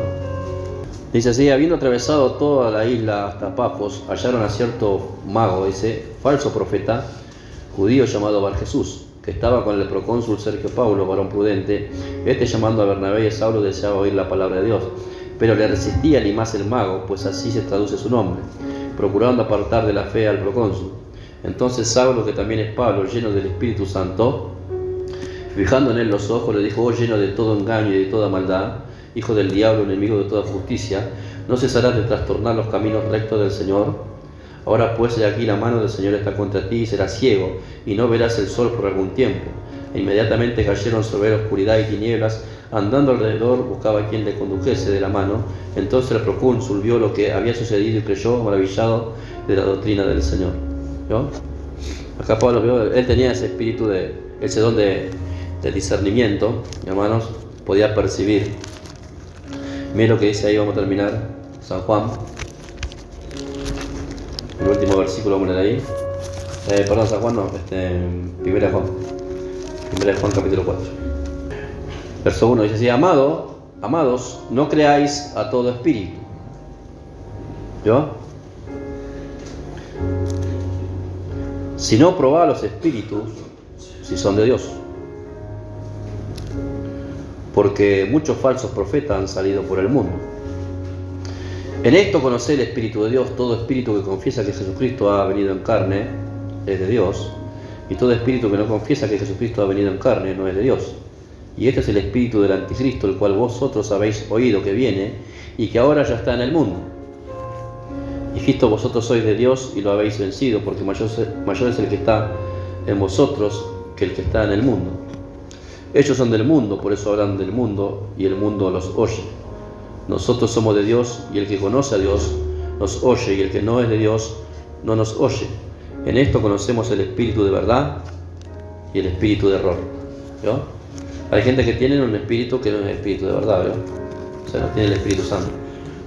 Dice así, habiendo atravesado toda la isla hasta Pafos, hallaron a cierto mago, dice, falso profeta, judío llamado Bar Jesús, que estaba con el procónsul Sergio Paulo, varón prudente. Este, llamando a Bernabé y a Saulo, deseaba oír la palabra de Dios, pero le resistía ni más el mago, pues así se traduce su nombre, procurando apartar de la fe al procónsul. Entonces Saulo, que también es Pablo, lleno del Espíritu Santo, fijando en él los ojos, le dijo, oh lleno de todo engaño y de toda maldad, hijo del diablo, enemigo de toda justicia, ¿no cesarás de trastornar los caminos rectos del Señor? Ahora pues, he aquí la mano del Señor está contra ti y serás ciego, y no verás el sol por algún tiempo. E inmediatamente cayeron sobre él oscuridad y tinieblas, andando alrededor buscaba a quien le condujese de la mano. Entonces el procónsul vio lo que había sucedido y creyó, maravillado de la doctrina del Señor. ¿Vio? Acá Pablo vio, él tenía ese espíritu, ese don de discernimiento, hermanos, podía percibir. Miren lo que dice ahí, vamos a terminar, San Juan. El último versículo, vamos a leer ahí. Perdón, San Juan no, Primera de Juan capítulo 4. Verso 1 dice así, amados, no creáis a todo espíritu. ¿Yo? Sino probad los espíritus si son de Dios. Porque muchos falsos profetas han salido por el mundo. En esto conocé el Espíritu de Dios. Todo espíritu que confiesa que Jesucristo ha venido en carne es de Dios, y todo espíritu que no confiesa que Jesucristo ha venido en carne no es de Dios. Y este es el espíritu del anticristo, el cual vosotros habéis oído que viene y que ahora ya está en el mundo. Y Cristo, vosotros sois de Dios y lo habéis vencido, porque mayor es el que está en vosotros que el que está en el mundo. Ellos son del mundo, por eso hablan del mundo, y el mundo los oye. Nosotros somos de Dios, y el que conoce a Dios nos oye, y el que no es de Dios no nos oye. En esto conocemos el espíritu de verdad y el espíritu de error. ¿Yo? Hay gente que tiene un espíritu que no es el espíritu de verdad, ¿yo? O sea, no tiene el Espíritu Santo.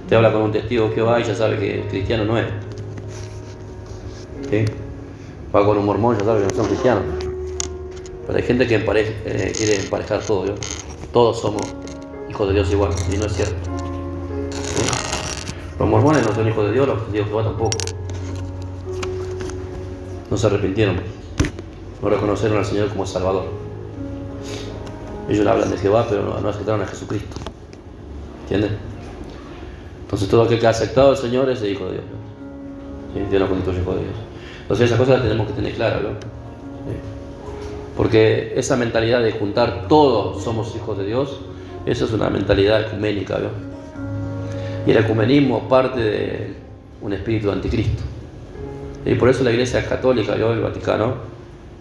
Te habla con un testigo de Jehová y ya sabe que cristiano no es. ¿Sí? Va con un mormón, ya sabe que no son cristianos. Pero hay gente que quiere emparejar todo, ¿yo? Todos somos hijos de Dios igual, y no es cierto. ¿Sí? Los mormones no son hijos de Dios, los testigos de Jehová tampoco. No se arrepintieron, no reconocieron al Señor como Salvador. Ellos hablan de Jehová, pero no aceptaron a Jesucristo. ¿Entienden? Entonces todo aquel que ha aceptado al Señor es el hijo de Dios. ¿Sí? Dios no constituye hijo de Dios. Entonces esas cosas las tenemos que tener claras, ¿no? ¿Sí? Porque esa mentalidad de juntar todos somos hijos de Dios, eso es una mentalidad ecuménica, ¿no? Y el ecumenismo parte de un espíritu de anticristo. Y por eso la Iglesia Católica, el Vaticano,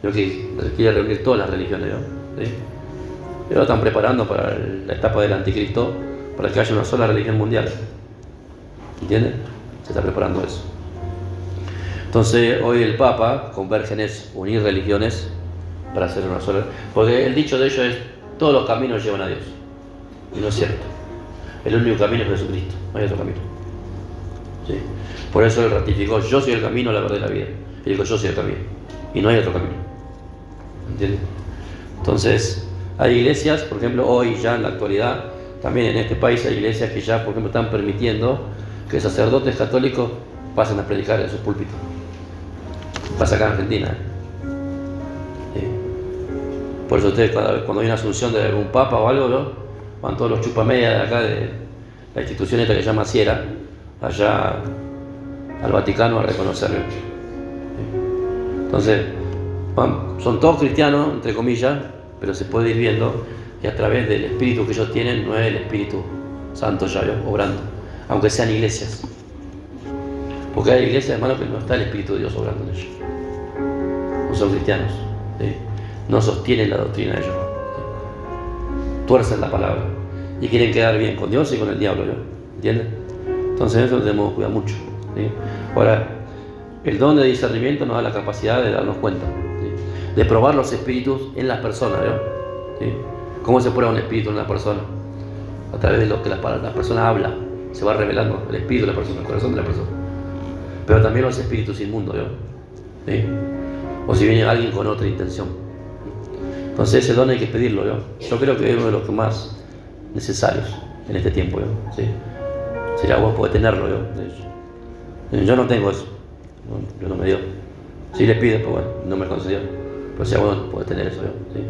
que quiere reunir todas las religiones, ¿no? ¿Sí? Y lo están preparando para la etapa del anticristo, para que haya una sola religión mundial. ¿Entienden? Se está preparando eso. Entonces, hoy el Papa converge en eso, unir religiones para hacer una sola. Porque el dicho de ellos es: todos los caminos llevan a Dios. Y no es cierto. El único camino es Jesucristo, no hay otro camino. ¿Sí? Por eso él ratificó: yo soy el camino, la verdad y la vida. Y dijo: yo soy el camino. Y no hay otro camino. ¿Entienden? Entonces, hay iglesias, por ejemplo, hoy ya en la actualidad, también en este país hay iglesias que ya, por ejemplo, están permitiendo que sacerdotes católicos pasen a predicar en sus púlpitos. Pasa acá en Argentina. ¿Sí? Por eso ustedes, cuando hay una asunción de algún papa o algo, ¿no?, van todos los chupamedias de acá, de la institución esta que se llama Sierra, allá al Vaticano a reconocerlo. ¿Sí? Entonces, son todos cristianos, entre comillas, pero se puede ir viendo que a través del espíritu que ellos tienen no es el Espíritu Santo ya obrando, aunque sean iglesias. Porque hay iglesias, hermano, que no está el Espíritu de Dios obrando en ellos. No son cristianos, ¿sí? No sostienen la doctrina de ellos, ¿sí? Tuercen la palabra y quieren quedar bien con Dios y con el diablo, ¿no? ¿Entienden? Entonces eso tenemos que cuidar mucho, ¿sí? Ahora, el don de discernimiento nos da la capacidad de darnos cuenta, ¿sí?, de probar los espíritus en las personas, ¿no? ¿Sí? ¿Cómo se prueba un espíritu en una persona? A través de lo que la persona habla, se va revelando el espíritu de la persona, el corazón de la persona. Pero también los espíritus inmundos, ¿no? ¿Sí? O si viene alguien con otra intención. Entonces ese don hay que pedirlo, ¿no? Yo creo que es uno de los más necesarios en este tiempo, ¿no? ¿Sí? Sería bueno poder tenerlo, ¿no? Yo no tengo eso, ¿no? Yo no me dio. Sí le pido, pero bueno, no me concedió. Pero sería bueno poder tener eso, ¿no? ¿Sí?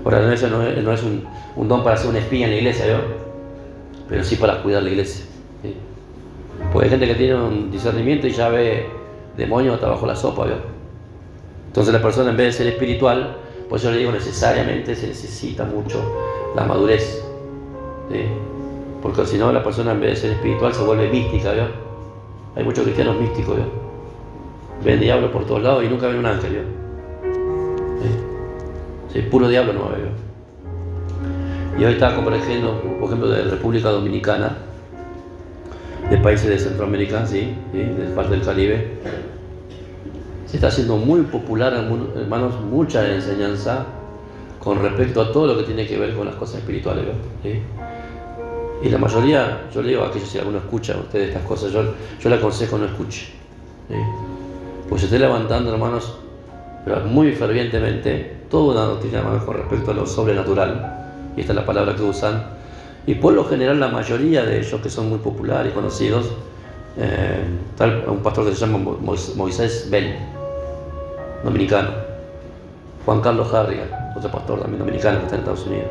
Ahora, eso no es un don para ser un espía en la iglesia, ¿no? Pero sí para cuidar la iglesia, ¿sí? Porque hay gente que tiene un discernimiento y ya ve demonios hasta bajo la sopa, ¿no? Entonces la persona, en vez de ser espiritual, pues yo le digo, necesariamente se necesita mucho la madurez, ¿sí? Porque si no, la persona, en vez de ser espiritual, se vuelve mística, ¿no? Hay muchos cristianos místicos, ¿no? Ven diablo por todos lados y nunca ven un ángel, ¿no? ¿Sí? Puro diablo no veo. Y hoy estaba convergiendo, por ejemplo, de República Dominicana, de países de Centroamérica, ¿sí? ¿Sí? De parte del Caribe. Se está haciendo muy popular, hermanos, mucha enseñanza con respecto a todo lo que tiene que ver con las cosas espirituales, ¿no? ¿Sí? Y la mayoría, yo le digo a aquellos, si alguno escucha a ustedes estas cosas, yo le aconsejo no escuche, ¿sí? Pues se esté levantando, hermanos, pero muy fervientemente, toda una doctrina, hermanos, con respecto a lo sobrenatural, y esta es la palabra que usan, y por lo general la mayoría de ellos, que son muy populares y conocidos, tal un pastor que se llama Moisés Bell, dominicano, Juan Carlos Harrigan, otro pastor también dominicano que está en Estados Unidos,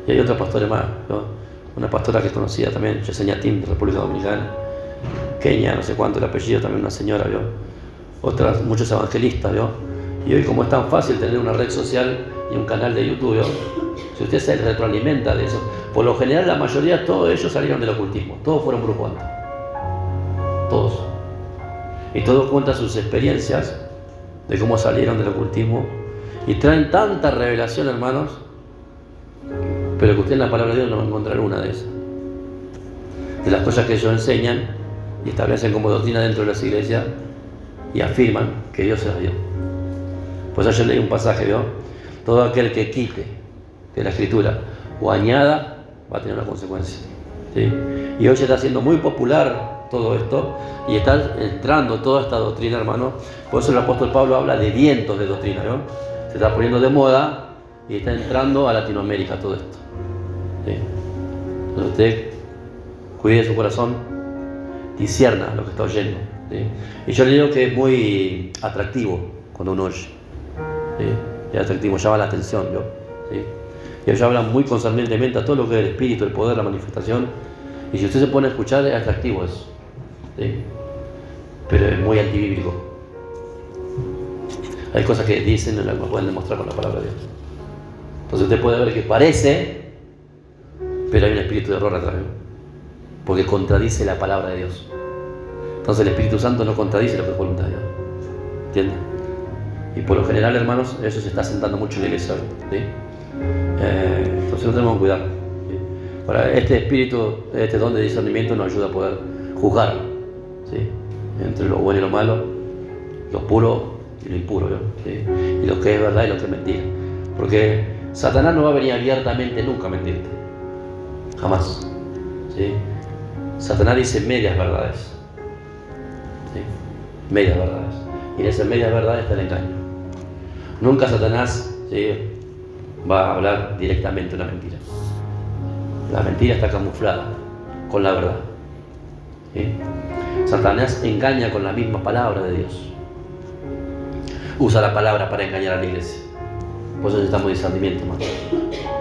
y hay otros pastores más, ¿no? Una pastora que es conocida también, Yesenia Tim, de República Dominicana, Kenia, no sé cuánto el apellido, también una señora, ¿vio? Otras, muchos evangelistas, ¿vio? Y hoy, como es tan fácil tener una red social y un canal de YouTube, ¿vio? Si usted se retroalimenta de eso, por lo general la mayoría, todos ellos salieron del ocultismo, todos fueron brujos antes, todos. Y todos cuentan sus experiencias de cómo salieron del ocultismo y traen tanta revelación, hermanos, pero que usted en la palabra de Dios no va a encontrar una de esas. De las cosas que ellos enseñan y establecen como doctrina dentro de las iglesias y afirman que Dios se las dio. Pues ayer leí un pasaje, ¿vio? Todo aquel que quite de la escritura o añada va a tener una consecuencia, ¿sí? Y hoy se está haciendo muy popular todo esto y está entrando toda esta doctrina, hermano. Por eso el apóstol Pablo habla de vientos de doctrina, ¿no? Se está poniendo de moda y está entrando a Latinoamérica todo esto, ¿sí? Entonces usted cuide su corazón discierna lo que está oyendo, ¿sí? Y yo le digo que es muy atractivo cuando uno oye, ¿sí? Es atractivo, llama la atención, ¿no? ¿Sí? Y ellos hablan muy concernientemente a todo lo que es el espíritu, el poder, la manifestación. Y si usted se pone a escuchar, es atractivo eso, ¿sí? Pero es muy antibíblico. Hay cosas que dicen y las pueden demostrar con la palabra de Dios. Entonces usted puede ver que parece, pero hay un espíritu de error atrás, ¿no? Porque contradice la palabra de Dios. Entonces el Espíritu Santo no contradice lo que es voluntad de Dios. ¿Entienden? Y por lo general, hermanos, eso se está sentando mucho en la iglesia, ¿sí? Entonces no tenemos que cuidar, ¿sí? Para este espíritu, este don de discernimiento nos ayuda a poder juzgar, ¿sí? Entre lo bueno y lo malo, lo puro y lo impuro, ¿no? ¿Sí? Y lo que es verdad y lo que es mentira. Porque Satanás no va a venir abiertamente nunca a mentirte. Jamás, ¿sí? Satanás dice medias verdades, ¿sí? Medias verdades. Y en esas medias verdades está el engaño. Nunca Satanás, ¿sí?, va a hablar directamente una mentira. La mentira está camuflada con la verdad, ¿sí? Satanás engaña con la misma palabra de Dios. Usa la palabra para engañar a la iglesia. Por eso necesitamos discernimiento, hermano.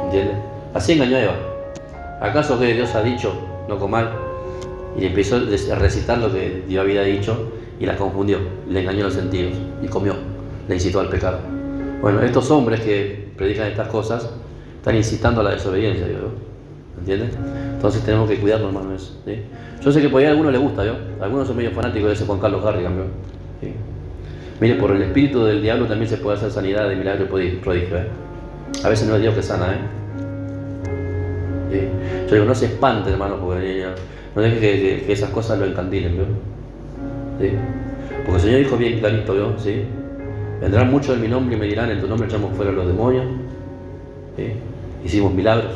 ¿Entiendes? Así engañó a Eva. ¿Acaso que Dios ha dicho, no comáis? Y empezó a recitar lo que Dios había dicho y la confundió, le engañó los sentidos y comió, le incitó al pecado. Bueno, estos hombres que predican estas cosas están incitando a la desobediencia, ¿no? ¿Entiendes? Entonces tenemos que cuidarnos, hermano, eso, ¿sí? Yo sé que por ahí a algunos les gusta, ¿no? Algunos son medio fanáticos de ese Juan Carlos Garrigan, ¿no? ¿Sí? Mire, por el espíritu del diablo también se puede hacer sanidad de milagro y prodigio, ¿eh? A veces no es Dios que sana, ¿eh? ¿Sí? Yo digo, no se espante, hermano, porque no deje que esas cosas lo encandilen, ¿no? ¿Sí? Porque el Señor dijo bien clarito, ¿no? ¿Sí? Vendrán muchos en mi nombre y me dirán, en tu nombre echamos fuera los demonios, ¿sí? Hicimos milagros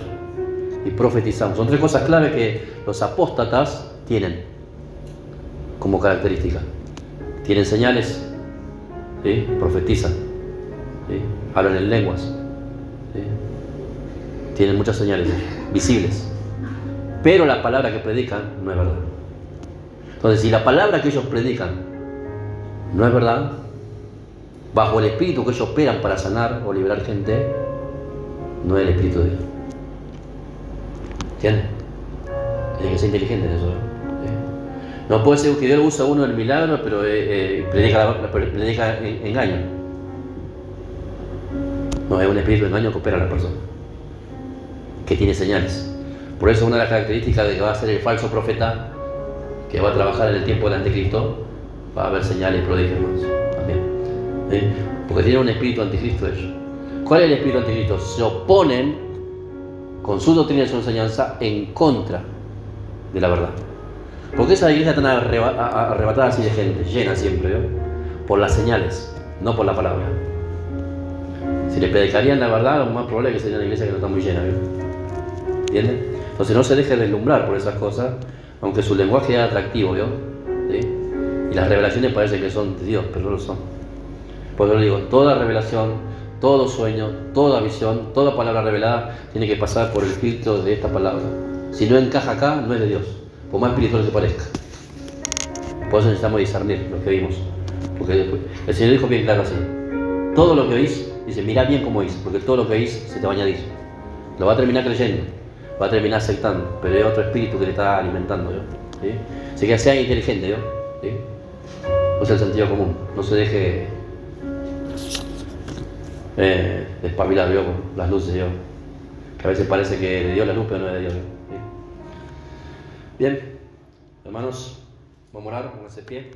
y profetizamos. Son tres cosas clave que los apóstatas tienen como característica. Tienen señales, ¿sí? Profetizan, ¿sí? Hablan en lenguas, ¿sí? Tienen muchas señales visibles, pero la palabra que predican no es verdad. Entonces, si la palabra que ellos predican no es verdad, bajo el espíritu que ellos operan para sanar o liberar gente, no es el espíritu de Dios. ¿Entiendes? Tiene que ser inteligente en eso, ¿eh? No puede ser que Dios usa uno en el milagro, pero predica engaño. No, es un espíritu de engaño que opera a la persona, que tiene señales. Por eso una de las características de que va a ser el falso profeta, que va a trabajar en el tiempo del anticristo, va a haber señales y prodigios también, ¿sí? Porque tienen un espíritu anticristo ellos. ¿Cuál es el espíritu anticristo? Se oponen con su doctrina y su enseñanza en contra de la verdad. ¿Por qué esa iglesia tan arrebatada así de gente? Llena siempre, ¿no? Por las señales, no por la palabra. Si le predicarían la verdad, lo más probable es que sería una iglesia que no está muy llena, ¿no? ¿Entienden? Entonces no se deje deslumbrar por esas cosas, aunque su lenguaje es atractivo, ¿no? ¿Sí? Y las revelaciones parecen que son de Dios, pero no lo son. Por eso le digo, toda revelación, todo sueño, toda visión, toda palabra revelada tiene que pasar por el filtro de esta palabra. Si no encaja acá, no es de Dios, por más espiritual que parezca. Por eso necesitamos discernir lo que vimos. Porque el Señor dijo bien claro así: todo lo que oís, dice, mirá bien cómo oís, porque todo lo que oís se te va a añadir. Lo va a terminar creyendo, va a terminar aceptando, pero es otro espíritu que le está alimentando, ¿no? ¿Sí? Así que sea inteligente, ¿no? ¿Sí? Usa el sentido común, no se deje despabilar, ¿no? Con las luces, ¿no? Que a veces parece que es de Dios la luz, pero no es de Dios, ¿no? ¿Sí? Bien, hermanos, vamos a orar, pónganse de pie.